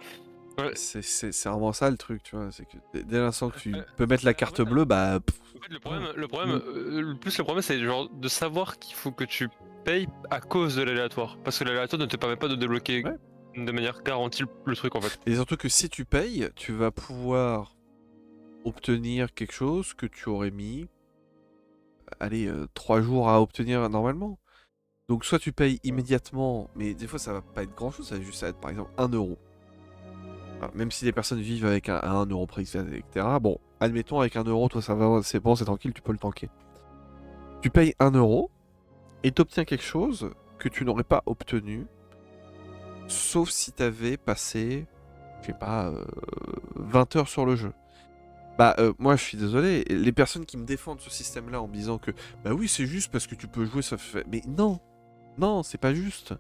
C'est vraiment ça le truc, tu vois. C'est que dès l'instant que tu peux mettre la carte bleue, bah. En fait, le problème, c'est genre de savoir qu'il faut que tu payes à cause de l'aléatoire, parce que l'aléatoire ne te permet pas de débloquer Ouais. de manière garantie le truc en fait. Et surtout que si tu payes, tu vas pouvoir obtenir quelque chose que tu aurais mis, allez, 3 jours à obtenir normalement. Donc soit tu payes immédiatement, mais des fois ça va pas être grand chose, ça va juste être par exemple 1 euro. Alors, même si les personnes vivent avec un 1 euro prix, etc. Bon, admettons avec 1 euro, toi ça va, c'est bon, c'est tranquille, tu peux le tanker. Tu payes 1 euro et t'obtiens quelque chose que tu n'aurais pas obtenu, sauf si t'avais passé, je sais pas, 20 heures sur le jeu. Bah moi je suis désolé, les personnes qui me défendent ce système-là en me disant que bah oui c'est juste parce que tu peux jouer ça fait... Mais non, non c'est pas juste.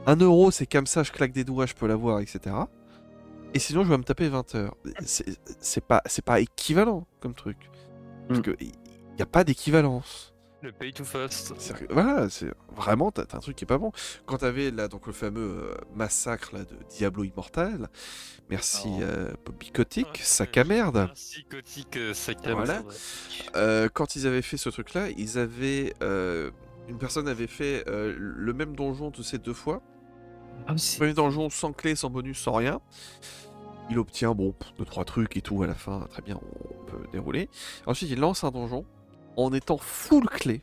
1 euro c'est comme ça, je claque des doigts, je peux l'avoir, etc. Et sinon je vais me taper 20 heures. C'est pas équivalent comme truc. Parce que il n'y a pas d'équivalence. Le pay to fast. Voilà, c'est vraiment t'as un truc qui est pas bon. Quand t'avais là donc le fameux massacre là de Diablo Immortal, merci Bobby Kotick, sac à merde. Merci Gothic, sac à Voilà. merde. Quand ils avaient fait ce truc là, ils avaient une personne avait fait le même donjon tu sais 2 fois. Ah, Le premier donjon sans clé, sans bonus, sans rien. Il obtient bon 2-3 trucs et tout à la fin, très bien, on peut dérouler. Ensuite il lance un donjon en étant full clé,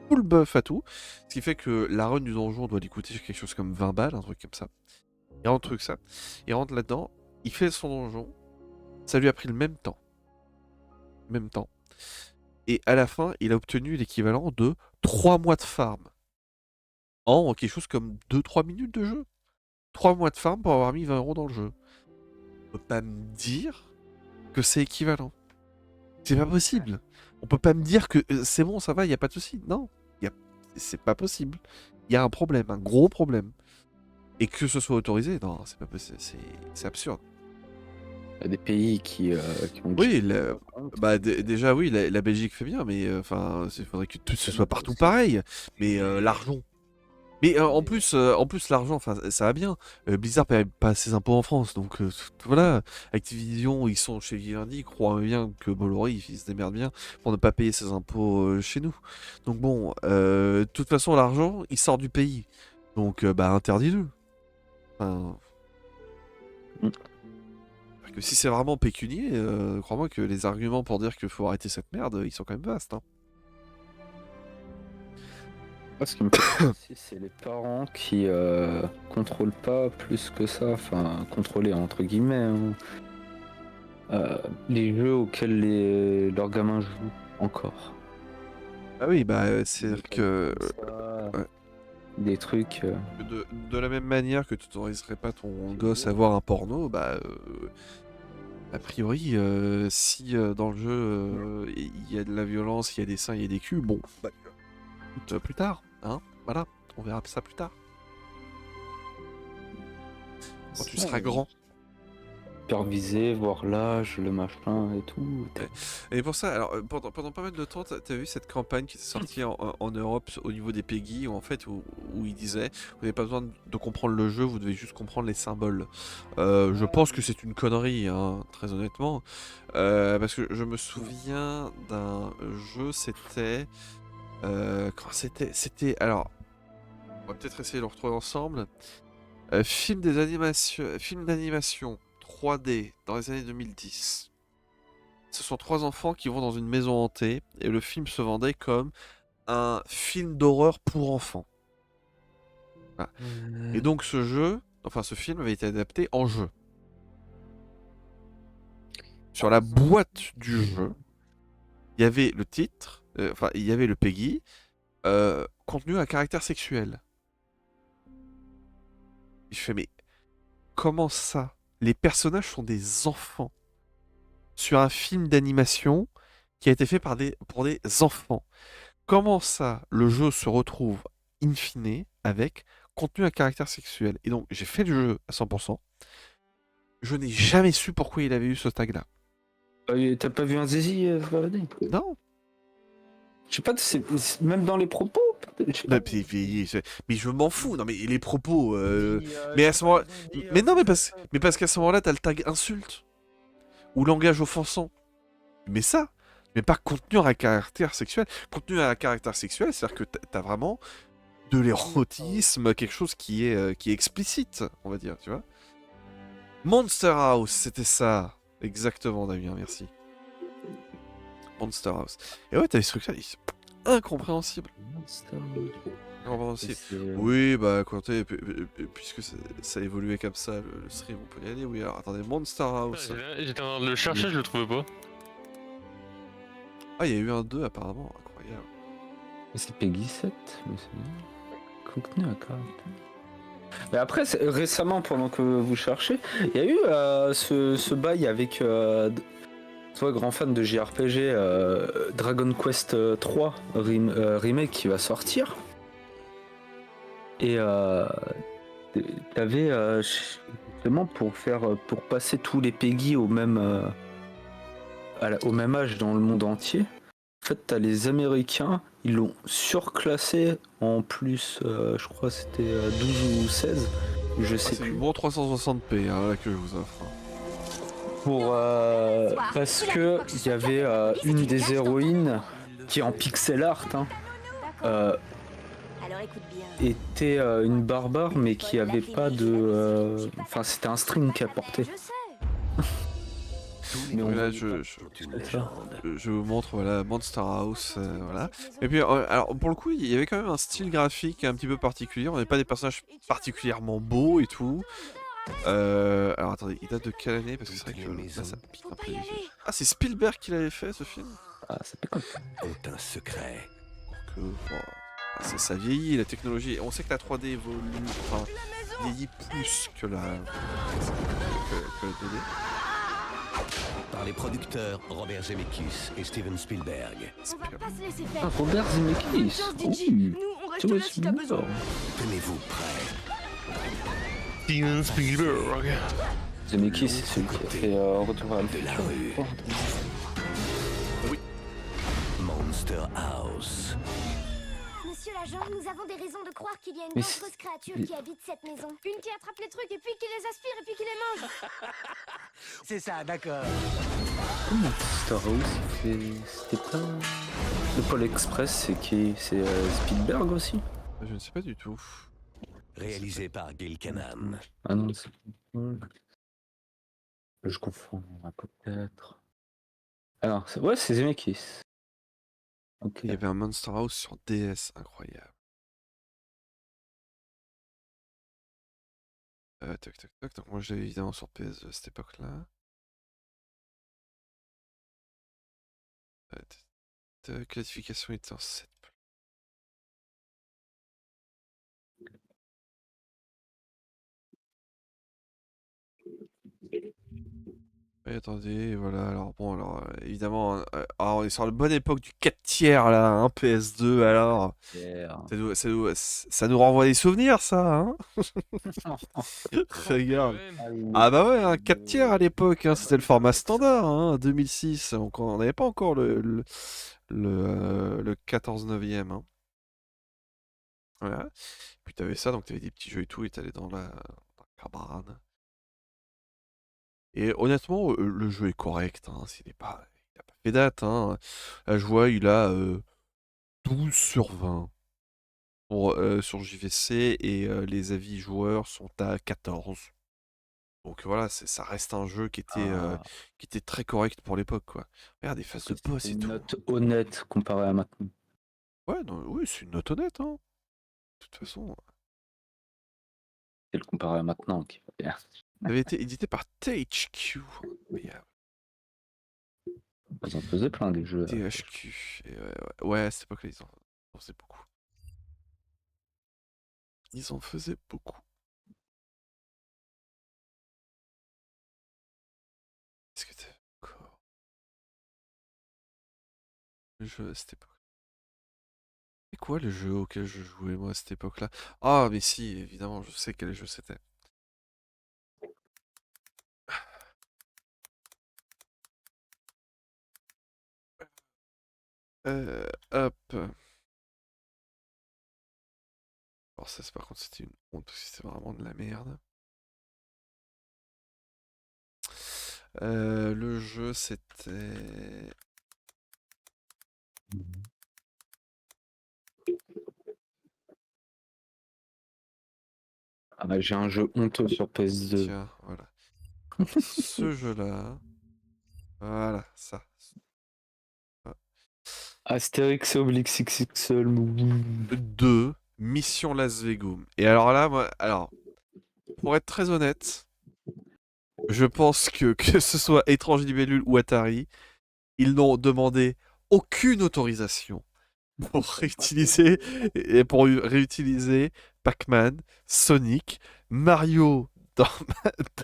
full buff à tout, ce qui fait que la run du donjon doit lui coûter quelque chose comme 20 balles, un truc comme ça. Il rentre ça. Il rentre là-dedans, il fait son donjon, ça lui a pris le même temps. Même temps. Et à la fin, il a obtenu l'équivalent de 3 mois de farm. En quelque chose comme 2-3 minutes de jeu. 3 mois de farm pour avoir mis 20 euros dans le jeu. On peut pas me dire que c'est équivalent. C'est pas possible. On peut pas me dire que c'est bon, ça va, y a pas de souci. Non. c'est pas possible. Il y a un problème, un gros problème. Et que ce soit autorisé, non, c'est pas possible, c'est absurde. Il y a des pays qui ont... Oui, bah déjà oui, la Belgique fait bien, mais enfin, il faudrait que tout ce soit partout pareil. Mais l'argent. Mais en plus, l'argent, enfin, ça va bien. Blizzard paie pas ses impôts en France, donc voilà. Activision, ils sont chez Vivendi, ils croient bien que Bolloré, il se démerde bien pour ne pas payer ses impôts chez nous. Donc bon, de toute façon, l'argent, il sort du pays. Donc, bah, interdis-le. Enfin, parce que si c'est vraiment pécunier, crois-moi que les arguments pour dire qu'il faut arrêter cette merde, ils sont quand même vastes. Hein. Ce qui me fait aussi, c'est les parents qui contrôlent pas plus que ça, enfin contrôler entre guillemets, hein, les jeux auxquels leurs gamins jouent encore. Ah oui, bah c'est que ouais. Des trucs. De la même manière que tu n'autoriserais pas ton gosse à voir un porno, bah a priori, si dans le jeu il y a de la violence, il y a des seins, il y a des culs, bon, bah, écoute, plus tard, hein, voilà, on verra ça plus tard. Quand tu seras grand. Superviser, voir l'âge, le machin et tout. Et pour ça, alors pendant pas mal de temps, t'as vu cette campagne qui était sortie en Europe au niveau des PEGI, où en fait, où ils disaient, vous n'avez pas besoin de comprendre le jeu, vous devez juste comprendre les symboles. Je pense que c'est une connerie, hein, très honnêtement, parce que je me souviens d'un jeu, c'était, alors, on va peut-être essayer de le retrouver ensemble. Film d'animation 3D dans les années 2010. Ce sont 3 enfants qui vont dans une maison hantée et le film se vendait comme un film d'horreur pour enfants. Voilà. Et donc ce film avait été adapté en jeu. Sur la boîte du jeu, il y avait le titre, il y avait le PEGI, contenu à caractère sexuel. Je fais, mais comment ça? Les personnages sont des enfants sur un film d'animation qui a été fait pour des enfants. Comment ça, le jeu se retrouve in fine avec contenu à caractère sexuel? Et donc, j'ai fait le jeu à 100%. Je n'ai jamais su pourquoi il avait eu ce tag-là. T'as pas vu un Zizi se balader? Non. Je sais pas, même dans les propos. Mais je m'en fous. Non, mais les propos. Mais à ce moment-là. Mais non, mais parce qu'à ce moment-là, t'as le tag insulte. Ou langage offensant. Mais ça. Mais pas contenu à caractère sexuel. Contenu à caractère sexuel, c'est-à-dire que t'as vraiment de l'érotisme, quelque chose qui est explicite, on va dire, tu vois. Monster House, c'était ça. Exactement, Damien, merci. Monster House. Et ouais, t'as des trucs là, incompréhensible. Oui, bah, puisque ça évoluait comme ça, le stream, on peut y aller. Oui, alors attendez, Monster House. J'étais en train de le chercher, je le trouvais pas. Ah, il y a eu un 2 apparemment, incroyable. C'est Peggy 7, mais c'est contenu à caractère. Mais après, récemment, pendant que vous cherchez, il y a eu ce bail avec toi, grand fan de JRPG, Dragon Quest 3 remake qui va sortir. Et t'avais justement pour passer tous les PEGI au même âge dans le monde entier. En fait, t'as les Américains, ils l'ont surclassé en plus, je crois c'était 12 ou 16, je sais plus. C'est bon 360p hein, là que je vous offre. Parce que il y avait une des héroïnes qui en pixel art était une barbare mais qui avait pas de... Enfin c'était un string qu'elle portait. Mais là, je vous montre voilà, Monster House, voilà. Et puis, alors pour le coup, il y avait quand même un style graphique un petit peu particulier. On n'avait pas des personnages particulièrement beaux et tout. Alors attendez, il date de quelle année? Parce que c'est vrai que là, ça pique un peu les yeux. Ah, c'est Spielberg qui l'avait fait ce film? Ah, ça pique un Ont un secret. Ça vieillit la technologie. On sait que la 3D évolue, enfin, vieillit plus que la que le 2D. Par les producteurs Robert Zemeckis et Steven Spielberg. Robert Zemeckis. Nous, on reste Tu vois, là si t'as besoin. Tenez-vous prêts. Steven Spielberg. Zemeckis, c'est celui qui a fait Retour à le De la futur, rue. je crois. Monster House. Monsieur l'agent, nous avons des raisons de croire qu'il y a une Mais dangereuse créature mais- qui habite cette maison. Une qui attrape les trucs et puis qui les aspire et puis qui les mange. C'est ça, d'accord. Comment Star House, c'était pas... Le Pôle Express, c'est qui? C'est Spielberg aussi? Je ne sais pas du tout. Réalisé par Gil Canham. Ah non, c'est... Je confonds, peut-être... Alors, ouais, c'est Zemeckis. Ok. Il y avait un Monster House sur DS, incroyable. Tac, tac, tac. Donc moi, je l'avais évidemment sur PS à cette époque-là. Classification était en 7. Oui, attendez, voilà. Alors bon, alors évidemment, alors, on est sur la bonne époque du 4 tiers là, hein, PS2. Alors, Yeah. ça nous renvoie des souvenirs, ça, hein. Regarde. Ah bah ouais, un 4 tiers à l'époque, hein, c'était le format standard, hein, 2006. Donc on n'avait pas encore le 14 neuvième. Hein. Voilà. Puis t'avais ça, donc t'avais des petits jeux et tout, et t'allais dans la caravane. Et honnêtement, le jeu est correct, hein, il n'a pas fait date. Hein. Là, je vois, il a 12 sur 20 sur JVC, et les avis joueurs sont à 14. Donc voilà, ça reste un jeu qui était très correct pour l'époque, quoi. Regarde, des phases de boss et Une tout. note honnête comparée à maintenant. Ouais, non, oui, c'est une note honnête, hein. De toute façon, C'est le comparé à maintenant qui va bien. il avait été édité par THQ. Incroyable. Ils en faisaient plein des jeux. THQ. Et ouais, à cette époque-là, ils en faisaient beaucoup. Ils en faisaient beaucoup. Qu'est-ce que t'as encore? Le jeu à cette époque. C'est quoi le jeu auquel je jouais moi à cette époque-là? Ah, mais si, évidemment, je sais quel jeu c'était. Hop. Alors ça, par contre, c'était une honte, parce que c'était vraiment de la merde. Le jeu, c'était... Ah bah, j'ai un jeu honteux sur PS2. Tiens, voilà. Ce jeu-là... Voilà, ça. Astérix et Obélix XXL. 2, Mission Las Vegas. Et alors là, moi, pour être très honnête, je pense que ce soit Étrange Libellule ou Atari, ils n'ont demandé aucune autorisation pour réutiliser Pac-Man, Sonic, Mario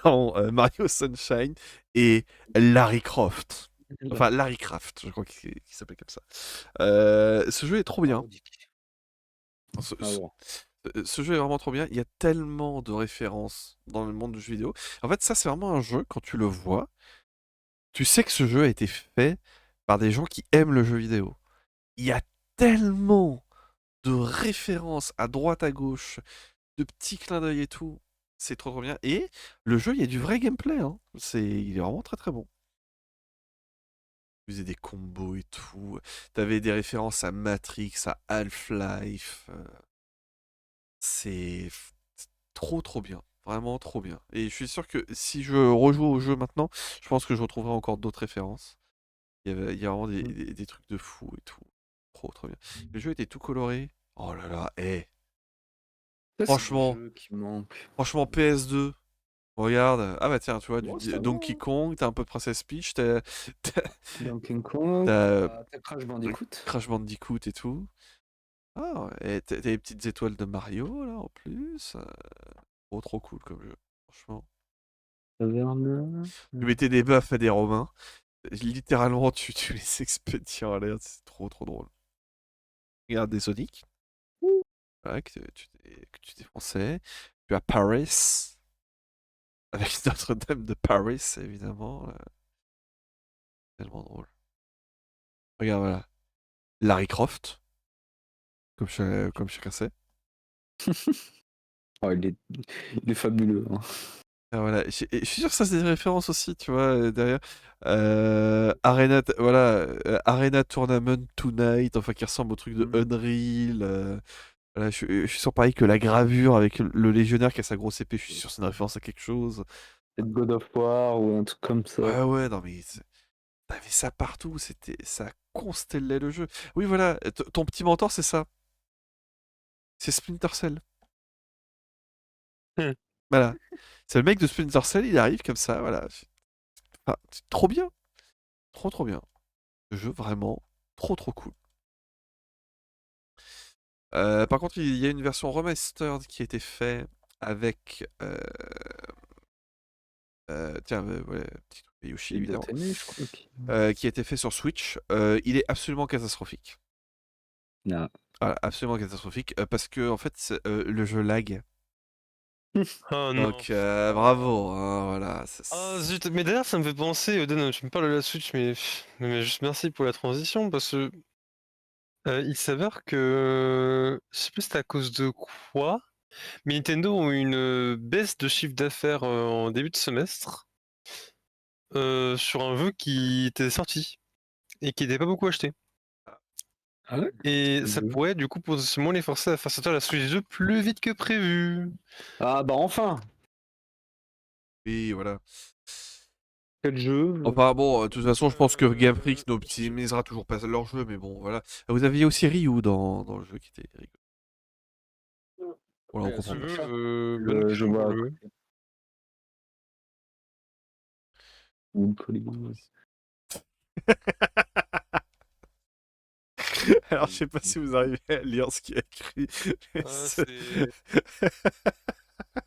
dans Mario Sunshine et Larry Croft. Enfin, Larry Craft, je crois qu'il s'appelle comme ça. Ce jeu est trop bien. Ce jeu est vraiment trop bien. Il y a tellement de références dans le monde du jeu vidéo. En fait, ça, c'est vraiment un jeu, quand tu le vois, tu sais que ce jeu a été fait par des gens qui aiment le jeu vidéo. Il y a tellement de références à droite, à gauche, de petits clins d'œil et tout. C'est trop bien. Et le jeu, il y a du vrai gameplay. Hein. Il est vraiment très très bon. Tu faisais des combos et tout. T'avais des références à Matrix, à Half-Life. C'est trop trop bien. Vraiment trop bien. Et je suis sûr que si je rejoue au jeu maintenant, je pense que je retrouverai encore d'autres références. Il y a vraiment des trucs de fou et tout. Trop bien. Le jeu était tout coloré. Oh là là, franchement, franchement PS2. Regarde. Ah bah tiens, tu vois, du Donkey Kong, t'as un peu Princess Peach, t'as Donkey Kong, t'as t'as Crash Bandicoot. Crash Bandicoot et tout. Ah, et t'as les petites étoiles de Mario là en plus. Trop cool comme jeu, franchement. Tu mettais des buffs à des Romains. Littéralement, tu les expédiais en l'air, c'est trop drôle. Regarde des Sonic. voilà, que tu défonçais. Tu as Paris, avec Notre-Dame de Paris, évidemment. Tellement drôle. Regarde, voilà. Larry Croft, comme chacun sait. Oh, il est fabuleux. Hein. Ah, voilà. Je suis sûr que ça, c'est des références aussi, tu vois, derrière. Arena Tournament Tonight, enfin, qui ressemble au truc de Unreal. Voilà, je suis sûr, pareil, que la gravure avec le légionnaire qui a sa grosse épée, je suis sûr que c'est une référence à quelque chose. Peut-être God of War ou un truc comme ça. Ouais, non, mais t'avais ça partout, ça constellait le jeu. Oui, voilà, ton petit mentor, c'est ça. C'est Splinter Cell. Hmm. Voilà. C'est le mec de Splinter Cell, il arrive comme ça, voilà. Enfin, c'est trop bien. Trop bien. Le jeu, vraiment, trop cool. Par contre, il y a une version remastered qui a été faite avec... tiens, ouais, petit truc de Yoshi, Il évidemment. date année, je crois. Qui a été fait sur Switch. Il est absolument catastrophique. Non. Voilà, absolument catastrophique. Parce que, en fait, le jeu lag. Oh non. Donc, bravo. Hein, voilà. Ah zut, mais d'ailleurs ça me fait penser, Oden, tu me parles de la Switch, mais juste merci pour la transition, parce que il s'avère que, je sais plus c'était à cause de quoi, mais Nintendo ont eu une baisse de chiffre d'affaires en début de semestre sur un jeu qui était sorti et qui n'était pas beaucoup acheté. Ah ouais. Et ça pourrait du coup potentiellement les forcer à faire sortir la Switch 2 plus vite que prévu. Ah bah enfin. Oui, voilà. Quel jeu? Enfin bon, de toute façon, je pense que Game Freak n'optimisera toujours pas leur jeu, mais bon, voilà. Vous aviez aussi Ryu dans le jeu qui était rigolo. Voilà, on Ce comprend pas. jeu, bonne Je question vois. pour le jeu. Alors, je sais pas si vous arrivez à lire ce qu'il y a écrit. Ah, c'est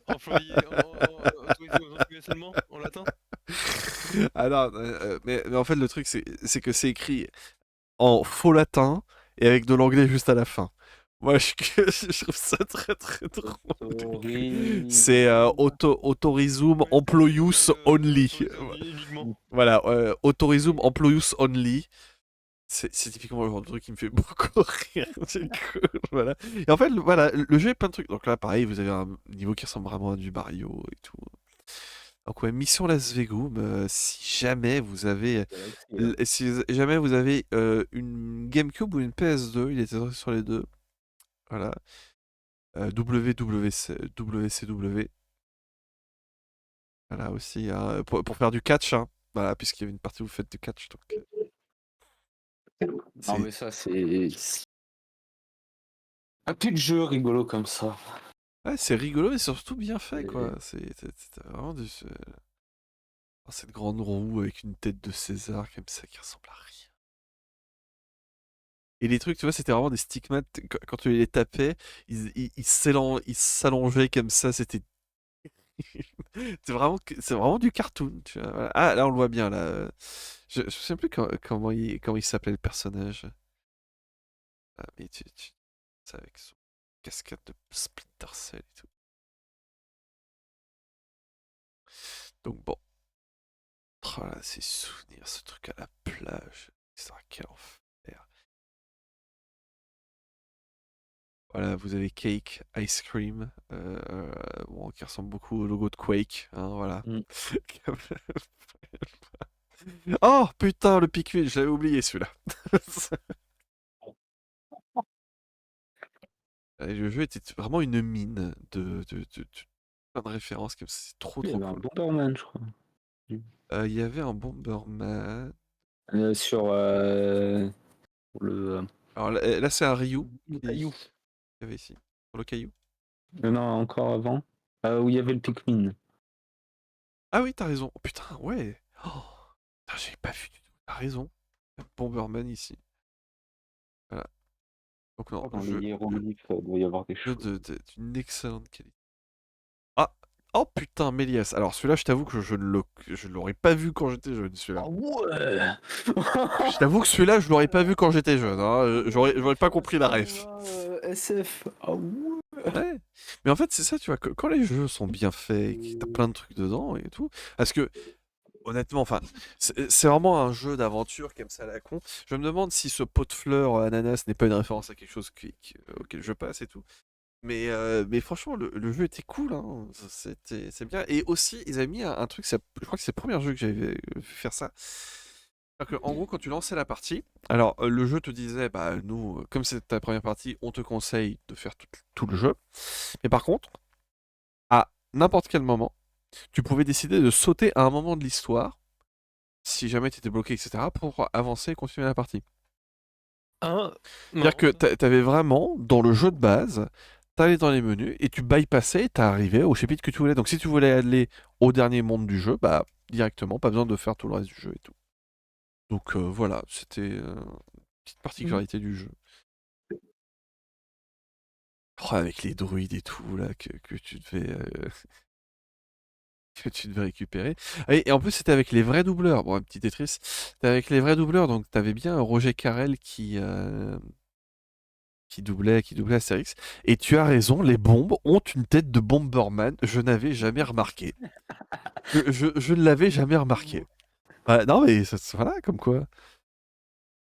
employé autorisé aux employés seulement en latin. Ah non, mais en fait, le truc, c'est que c'est écrit en faux latin et avec de l'anglais juste à la fin. Moi, je trouve ça très drôle. C'est Autorisum Employus Only. Uniquement. Voilà, Autorisum Employus Only. C'est typiquement le genre de truc qui me fait beaucoup rire. C'est cool, voilà. Et en fait, voilà, le jeu est plein de trucs. Donc là, pareil, vous avez un niveau qui ressemble vraiment à du Mario et tout. Donc ouais, Mission Las Vegas, si jamais vous avez une GameCube ou une PS2, il était sorti sur les deux. Voilà. WCW. Voilà aussi, hein, pour faire du catch, hein. Voilà, puisqu'il y avait une partie où vous faites du catch. Donc, Non mais ça c'est un peu de jeu rigolo comme ça. ouais, c'est rigolo et surtout bien fait, quoi. C'est vraiment cette grande roue avec une tête de César comme ça qui ressemble à rien. Et les trucs, tu vois, c'était vraiment des stigmates. Quand tu les tapais, ils s'allongeaient comme ça. C'était c'est vraiment du cartoon. Tu vois, voilà. Ah, là, on le voit bien. Là. Je ne sais plus comment il s'appelait le personnage. Ah, mais ça avec son casquette de Splinter Cell et tout. Donc bon. Oh là, ces souvenirs, ce truc à la plage. C'est quel enfer. Voilà, vous avez Cake, Ice Cream, bon, qui ressemble beaucoup au logo de Quake, hein, voilà. Oh putain, le Pikmin, je l'avais oublié celui-là. Le jeu était vraiment une mine de plein de références, comme ça, c'est trop Il y avait un cool. Bomberman, je crois. Il y avait un Bomberman. Sur le Alors là, c'est un Ryu caillou. qu'il y avait ici, sur le caillou. Non, encore avant. Où il y avait le Pikmin. Ah oui, t'as raison. Oh, putain, ouais. Oh, putain, j'ai pas vu du tout. T'as raison. Bomberman ici. Voilà. Donc non, Dans les hiéroglyphes, il doit y avoir des choses. d'une excellente qualité. Ah, Oh putain, Méliès. Alors celui-là, je t'avoue que je ne l'aurais pas vu quand j'étais jeune, celui-là. Ah ouais. Je t'avoue que celui-là, je l'aurais pas vu quand j'étais jeune. Hein. J'aurais pas compris la ref. SF. Ah ouais. Ouais. Mais en fait, c'est ça, tu vois, quand les jeux sont bien faits, que t'as plein de trucs dedans et tout. Parce que, honnêtement, enfin, c'est vraiment un jeu d'aventure comme ça à la con. Je me demande si ce pot de fleurs ananas n'est pas une référence à quelque chose auquel je passe et tout. Mais franchement, le jeu était cool, hein. C'est bien. Et aussi, ils avaient mis un truc, je crois que c'est le premier jeu que j'avais vu faire ça. En gros, quand tu lançais la partie, alors le jeu te disait, bah nous, comme c'est ta première partie, on te conseille de faire tout le jeu. Mais par contre, à n'importe quel moment, tu pouvais décider de sauter à un moment de l'histoire, si jamais tu étais bloqué, etc., pour avancer et continuer la partie. Ah, non. C'est-à-dire que t'avais vraiment, dans le jeu de base, t'allais dans les menus et tu bypassais et t'arrivais au chapitre que tu voulais. Donc si tu voulais aller au dernier monde du jeu, bah directement, pas besoin de faire tout le reste du jeu et tout. Donc voilà, c'était une petite particularité du jeu. Oh, avec les druides et tout, là, que tu devais... que tu devais récupérer. Ah oui, et en plus, c'était avec les vrais doubleurs. Bon, un petit Tetris. C'était avec les vrais doubleurs, donc t'avais bien Roger Carrel qui doublait Astérix. Et tu as raison, les bombes ont une tête de Bomberman. Je n'avais jamais remarqué. Je ne l'avais jamais remarqué. Bah, non, mais voilà, comme quoi.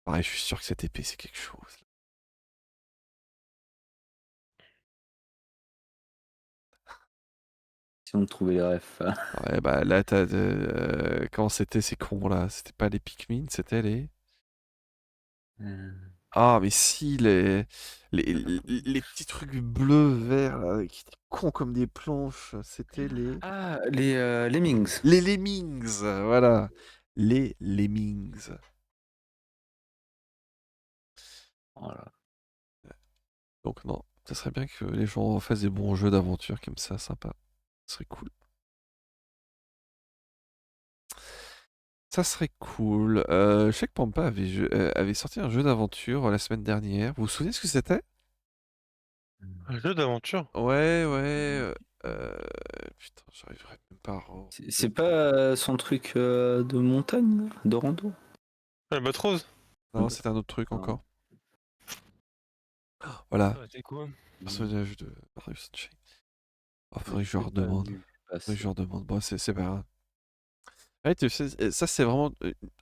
Pareil, je suis sûr que cette épée, c'est quelque chose. Si on trouvait les refs. Ouais, bah là, comment c'était ces cons là? C'était pas les Pikmin, c'était les. Ah, mais si, les petits trucs bleus, verts, là, qui étaient cons comme des planches, c'était les. Ah, les Lemmings. Les Lemmings, voilà. Les Lemmings. Voilà. Donc non, ça serait bien que les gens fassent des bons jeux d'aventure comme ça, sympa. Ça serait cool. Ça serait cool. Je sais que Pampa avait sorti un jeu d'aventure la semaine dernière. Vous vous souvenez ce que c'était? Un jeu d'aventure. Ouais, ouais. Putain, j'arriverai même pas à... C'est pas son truc de montagne, là, de rando? Albatros. Non, c'était un autre truc Ah. encore. Voilà, Ah, c'est quoi? personnage de Mario Sunshine. Oh, faudrait que je Je leur l'ai pas demande. vu Faudrait que passer. je leur demande. Bon, c'est pas grave. Ouais, tu sais, ça c'est vraiment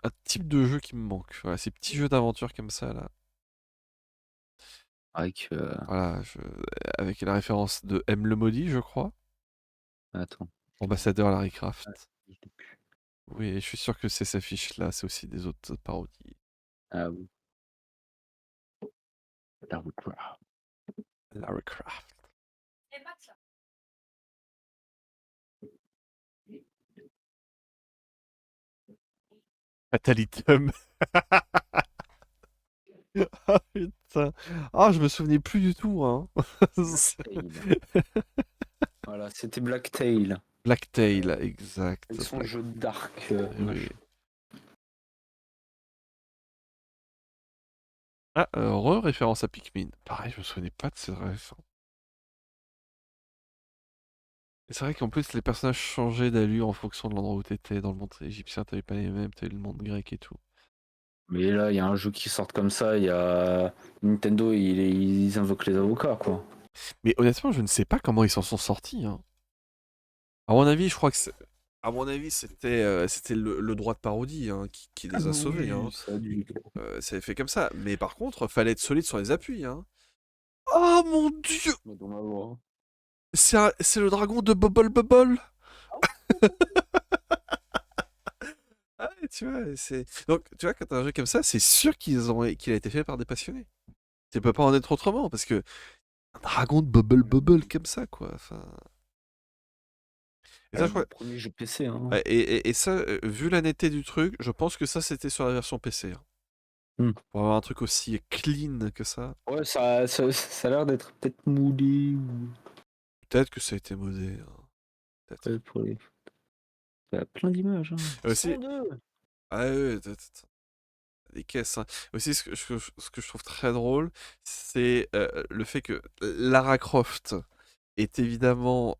un type de jeu qui me manque. Voilà, ces petits jeux d'aventure comme ça, là. Avec. Voilà, avec la référence de M le maudit, je crois. Attends. Ambassadeur Larry Craft. Je l'ai plus. Oui, et je suis sûr que c'est ces fiches-là, c'est aussi des autres parodies. Ah oui. La route. Larry Craft. Fatalitum. Ah putain. Ah, je me souvenais plus du tout, hein. Blacktail. Voilà, c'était Blacktail. Blacktail, exact. Avec son Black- jeu dark. Oui. Ah, référence à Pikmin. Pareil, je me souvenais pas de ces refs. Et c'est vrai qu'en plus, les personnages changeaient d'allure en fonction de l'endroit où t'étais. Dans le monde égyptien, t'avais pas les mêmes, t'avais le monde grec et tout. Mais là, il y a un jeu qui sort comme ça, il y a Nintendo, ils invoquent les avocats, quoi. Mais honnêtement, je ne sais pas comment ils s'en sont sortis, hein. À mon avis, je crois que à mon avis, c'était le droit de parodie, hein, qui les a sauvés, hein. Ça a dû. C'est fait comme ça. Mais par contre, fallait être solide sur les appuis, hein. Oh mon dieu! Mais dans ma voix. C'est le dragon de Bubble Bubble! Ah ouais, tu vois, Donc, tu vois, quand t'as un jeu comme ça, c'est sûr qu'il a été fait par des passionnés. Tu peux pas en être autrement, parce que un dragon de Bubble Bubble comme ça, quoi. Enfin... Et ça, je crois... Le premier jeu PC, hein. Ouais, et ça, vu la netteté du truc, je pense que ça, c'était sur la version PC, hein. Pour avoir un truc aussi clean que ça. Ouais, ça a l'air d'être peut-être moulé ou Peut-être que ça a été modé, hein. Peut-être. ouais, pour les. Il y a plein d'images. Hein. Aussi... 102. Ah ouais, des caisses, hein. Aussi, ce que je trouve très drôle, c'est le fait que Lara Croft est évidemment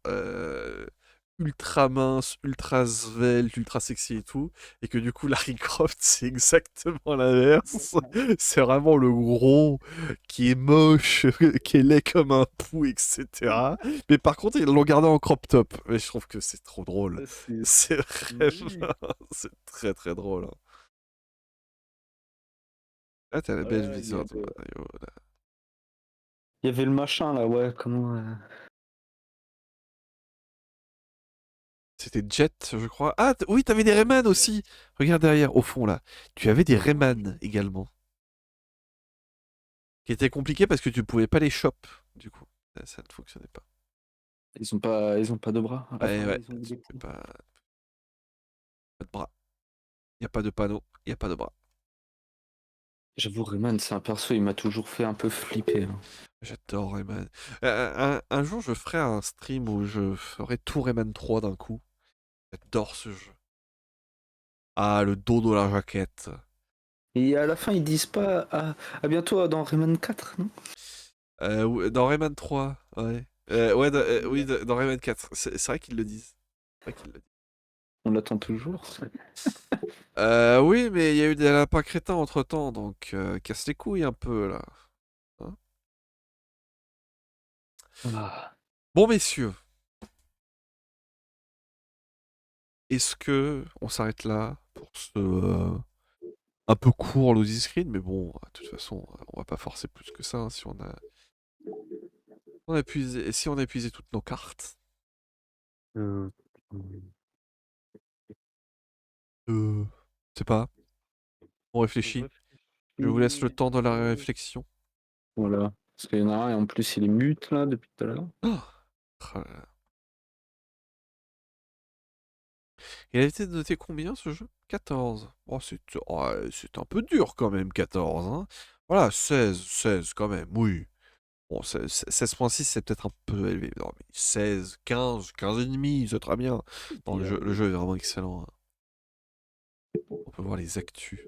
ultra mince, ultra svelte, ultra sexy et tout, et que du coup Larry Croft c'est exactement l'inverse. C'est vraiment le gros qui est moche, qui est laid comme un pou, etc. Mais par contre ils l'ont gardé en crop top. Mais je trouve que c'est trop drôle. C'est vraiment... c'est très très drôle. Hein. Ah t'as la belle Ouais, viseur de Mario. Là. il y avait le machin là, ouais, comment. C'était Jet, je crois. Ah oui, t'avais des Rayman aussi. Regarde derrière, au fond là. Tu avais des Rayman également. Qui était compliqué parce que tu pouvais pas les shop, du coup. Ça ne fonctionnait pas. Ils ont pas de bras. Ouais, Enfin, ouais, ils ont tu des peux coups. pas de bras. Il n'y a pas de panneau, il n'y a pas de bras. J'avoue, Rayman, c'est un perso, il m'a toujours fait un peu flipper. Hein. J'adore Rayman. Un jour, je ferai un stream où je ferai tout Rayman 3 d'un coup. J'adore ce jeu. Ah, le dos de la jaquette. Et à la fin, ils disent pas à bientôt dans Rayman 4, non? Dans Rayman 3, ouais. Ouais, oui, dans Rayman 4. C'est vrai qu'ils le disent. C'est vrai qu'ils le disent. On l'attend toujours. Oui, mais il y a eu des lapins crétins entre temps, donc casse les couilles un peu là. Hein. Ah. Bon, messieurs, est-ce que on s'arrête là pour ce un peu court loading screen, mais bon, de toute façon, on va pas forcer plus que ça hein, si si on a épuisé toutes nos cartes. Euh, Je sais pas. On réfléchit. Je vous laisse le temps de la réflexion. Voilà. Parce qu'il y en a un, et en plus, il est mute là depuis tout à l'heure. Oh là là. Il a été noté combien ce jeu? 14. Oh, c'est un peu dur quand même, 14. Hein. Voilà, 16 quand même, oui. Bon, 16.6 c'est peut-être un peu élevé. Non, mais 16, 15 et demi, c'est très bien. Non, le jeu est vraiment excellent. Hein. On peut voir les actus.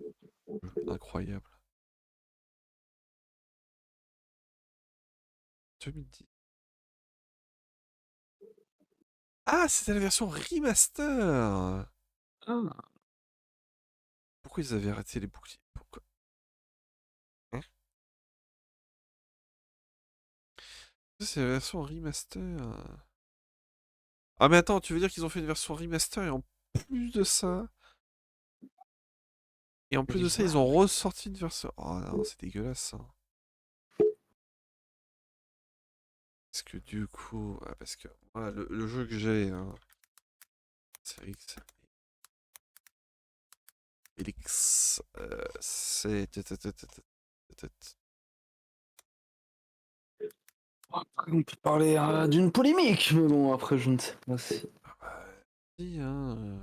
Incroyable. 2010. Ah, c'était la version remaster. Ah. Pourquoi ils avaient arrêté les boucliers? Pourquoi? Hein? Ça, c'est la version remaster. Ah mais attends, tu veux dire qu'ils ont fait une version remaster et en plus de ça... Et en plus de ça, ils ont ressorti une version... Oh non, c'est dégueulasse ça. Parce que du coup... parce que moi, le jeu que j'ai... Hein, c'est Elix... c'est... Après, on peut parler d'une polémique, mais bon, après, je ne sais pas si. Si, hein...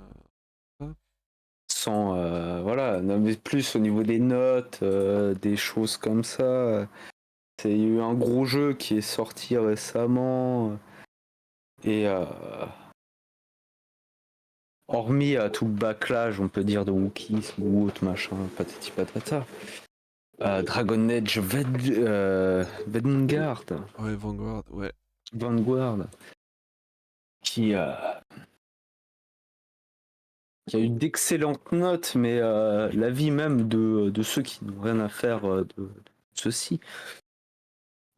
Sans, voilà, non, mais plus au niveau des notes, des choses comme ça. Il y a eu un gros jeu qui est sorti récemment. Et hormis tout le backlash, on peut dire, de Wookiees ou autre machin, patati patata. Dragon Age Vanguard. Ouais, Vanguard, ouais. Vanguard. Qui a eu d'excellentes notes, mais l'avis même de ceux qui n'ont rien à faire de ceci.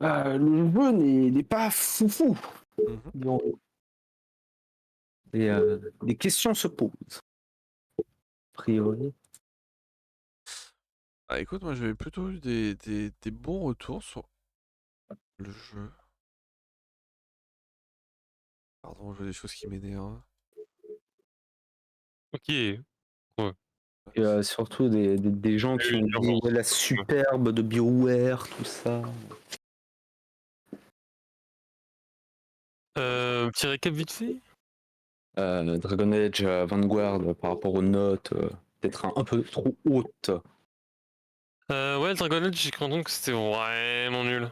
Le jeu n'est pas foufou. Donc, et des questions se posent. A priori. Ah écoute, moi j'avais plutôt eu des bons retours sur le jeu. Pardon, je vois des choses qui m'énervent. Ok. Ouais. Et surtout des gens qui ont dit ouais, la superbe de BioWare, tout ça. Petit récap vite fait. Dragon Age Vanguard par rapport aux notes, peut-être un peu trop hautes. Ouais, le Dragon Age, j'ai cru entendre que c'était vraiment nul.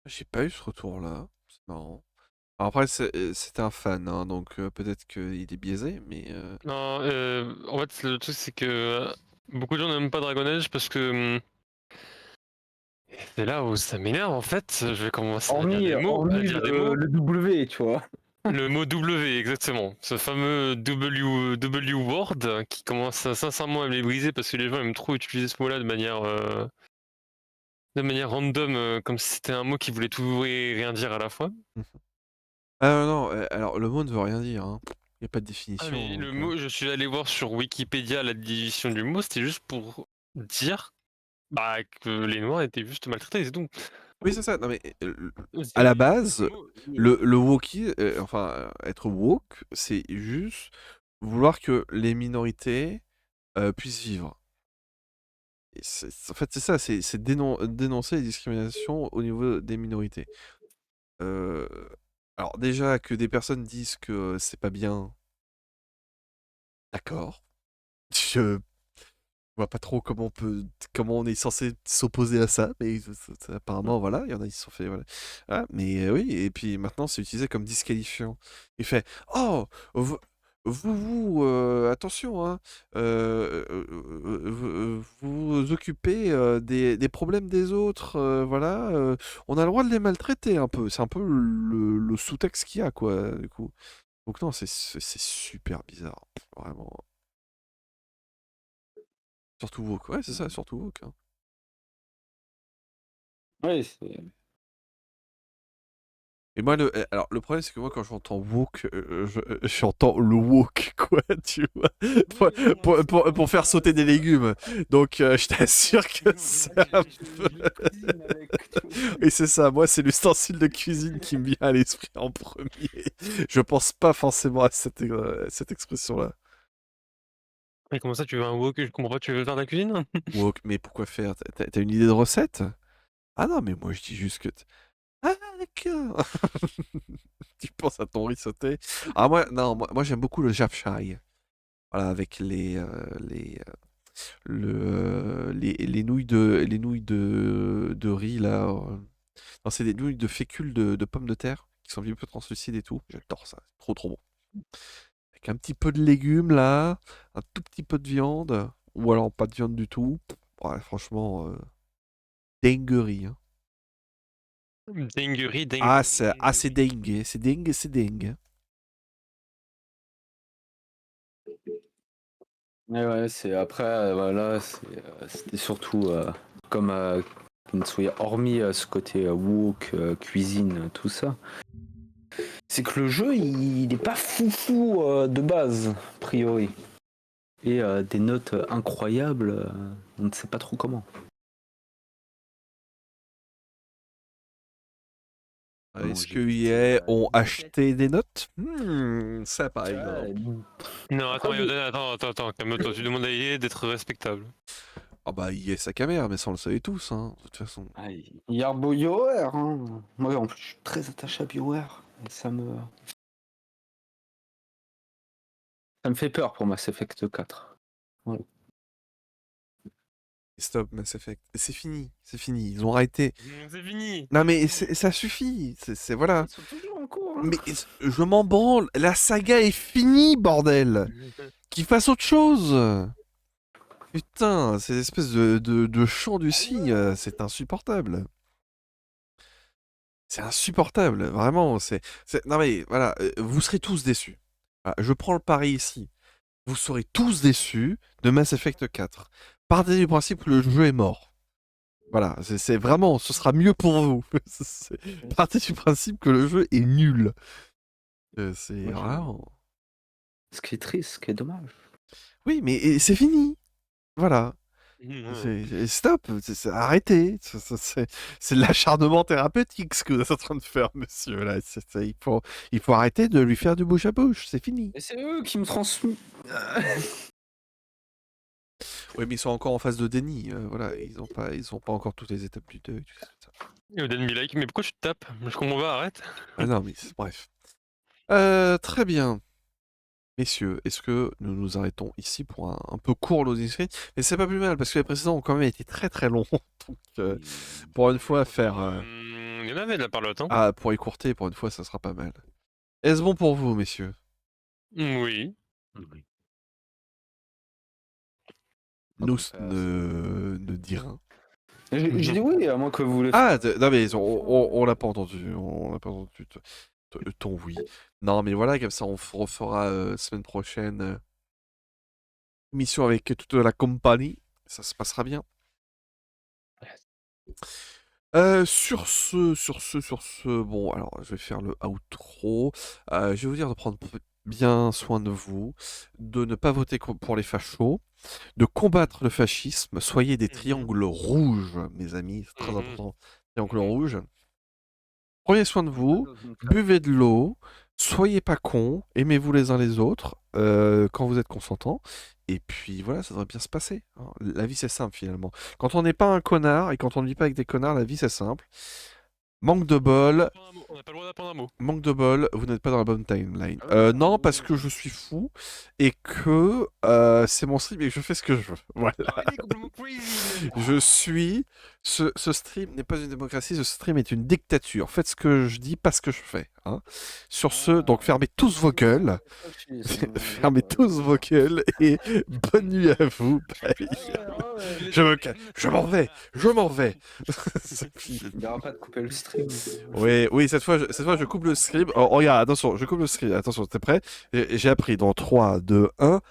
J'ai pas eu ce retour-là, c'est marrant. Alors après, c'était un fan, hein, donc peut-être qu'il est biaisé, mais... Non, en fait, le truc, c'est que beaucoup de gens n'aiment pas Dragon Age parce que C'est là où ça m'énerve en fait. Je vais commencer à dire Hormis, des mots, à hormis dire des mots. le W, tu vois. Le mot W, exactement. Ce fameux W word qui commence sincèrement à me les briser parce que les gens aiment trop utiliser ce mot-là de manière random, comme si c'était un mot qui voulait tout et rien dire à la fois. Ah non, alors le mot ne veut rien dire, hein. Il y a pas de Ah définition, mais le donc mot, je suis allé voir sur Wikipédia la définition du mot, c'était juste pour dire bah, que les Noirs étaient juste maltraités, c'est tout. Oui, c'est ça. Non mais, à la C'est base, mot. le wokisme, enfin, être woke, c'est juste vouloir que les minorités, puissent vivre. Et en fait, c'est ça, c'est dénoncer les discriminations au niveau des minorités. Heu, alors déjà que des personnes disent que c'est pas bien, d'accord. Je vois pas trop comment on est censé s'opposer à ça, mais apparemment voilà, il y en a qui se sont fait voilà. Ah, mais oui, et puis maintenant c'est utilisé comme disqualifiant. Il fait: «Oh! Vous attention, hein, vous vous occupez, des problèmes des autres, voilà, on a le droit de les maltraiter un peu». C'est un peu le sous-texte qu'il y a quoi, du coup. Donc non, c'est super bizarre, vraiment. Surtout woke, ouais, c'est ça, surtout woke, hein. Ouais, c'est. Et moi, alors, le problème, c'est que moi, quand j'entends woke, j'entends le woke, quoi, tu vois, pour faire sauter des légumes. Donc, je t'assure que c'est un peu... Et c'est ça, moi, c'est l'ustensile de cuisine qui me vient à l'esprit en premier. Je pense pas forcément à cette expression-là. Et comment ça, tu veux un wok? Je comprends pas, tu veux faire de la cuisine? Woke, mais pourquoi faire? T'as une idée de recette? Ah non, mais moi, je dis juste que... Ah, d'accord. Tu penses à ton riz sauté. Ah moi, non, moi j'aime beaucoup le japchaï. Voilà, avec les nouilles de riz là. Non, c'est des nouilles de fécule de pommes de terre qui sont un peu translucides et tout. J'adore ça, c'est trop trop bon. Avec un petit peu de légumes là, un tout petit peu de viande, ou alors pas de viande du tout. Ouais, franchement, dinguerie, hein. Dinguerie, Ah, dinguerie. c'est dingue, c'est dingue, c'est dingue. Ouais, ouais, c'est après, voilà, c'était surtout comme hormis ce côté woke, cuisine, tout ça. C'est que le jeu, il est pas foufou de base, a priori. Et des notes incroyables, on ne sait pas trop comment. Est-ce que EA ont acheté des notes? Ça par Ouais, exemple. Non, attends, Après, attends, calme-toi, tu demandes à EA d'être respectable. Ah bah EA sa caméra, mais ça on le savait tous, hein, de toute façon. il y a BioWare, hein. Moi, en plus, je suis très attaché à BioWare. Et ça me fait peur pour Mass Effect 4. Voilà. Stop Mass Effect. C'est fini, ils ont arrêté. C'est fini. Non mais ça suffit, c'est voilà. Ils sont toujours en cours, hein. Mais je m'en branle, la saga est finie, bordel. Qu'ils fassent autre chose. Putain, ces espèces de chants du cygne, c'est insupportable. C'est insupportable, vraiment. Non mais voilà, vous serez tous déçus. Voilà, je prends le pari ici. Vous serez tous déçus de Mass Effect 4. Partez du principe que le jeu est mort. Voilà, c'est vraiment, ce sera mieux pour vous. Partez du principe que le jeu est nul. C'est Ok. vraiment... Ce qui est triste, ce qui est dommage. Oui, mais c'est fini. Voilà. Stop, arrêtez. C'est de l'acharnement thérapeutique ce que vous êtes en train de faire, monsieur. Là. Il faut arrêter de lui faire du bouche à bouche. C'est fini. Et c'est eux qui me transmettent. Oui, mais ils sont encore en phase de déni. Voilà, ils ont pas encore toutes les étapes du deuil. Tout ça. Then be like, mais pourquoi tu te tapes? Je comprends pas, arrête. Ah non, mais bref. Très bien. Messieurs, est-ce que nous nous arrêtons ici pour un peu court loading screen? Mais c'est pas plus mal parce que les précédents ont quand même été très très longs. Donc, pour une fois, faire. Il y en avait de la parlotte, hein. Ah, pour écourter, pour une fois, ça sera pas mal. Est-ce bon pour vous, messieurs? Oui. Nous ne dit rien. J'ai dit oui, à moins que vous voulez. Ah, non mais on l'a pas entendu, on l'a pas entendu ton oui. Non mais voilà, comme ça on refera semaine prochaine émission avec toute la compagnie, ça se passera bien. Bon, alors je vais faire le outro. Je vais vous dire de prendre bien soin de vous, de ne pas voter pour les fachos, de combattre le fascisme. Soyez des triangles rouges, mes amis, c'est très Mhm. important. Triangles rouges. Prenez soin de vous, buvez de l'eau, soyez pas cons, aimez-vous les uns les autres quand vous êtes consentants. Et puis voilà, ça devrait bien se passer, hein. La vie c'est simple finalement. Quand on n'est pas un connard et quand on ne vit pas avec des connards, la vie c'est simple. Manque de bol, On n'a pas le droit d'apprendre un mot. manque de bol, vous n'êtes pas dans la bonne timeline. Non, parce que je suis fou et que c'est mon stream et que je fais ce que je veux. Voilà. Il est complètement crazy. Je suis. Ce stream n'est pas une démocratie, ce stream est une dictature. Faites ce que je dis, pas ce que je fais, hein. Sur ce, donc fermez tous vos gueules. Fermez tous vos gueules et bonne nuit à vous. Bye. Je m'en vais, je m'en vais. C'est fini. Il n'y aura pas de couper le stream. Oui, cette fois, je coupe le stream. Oh, regarde, attention, je coupe le stream. Attention, t'es prêt? J'ai appris dans 3, 2, 1.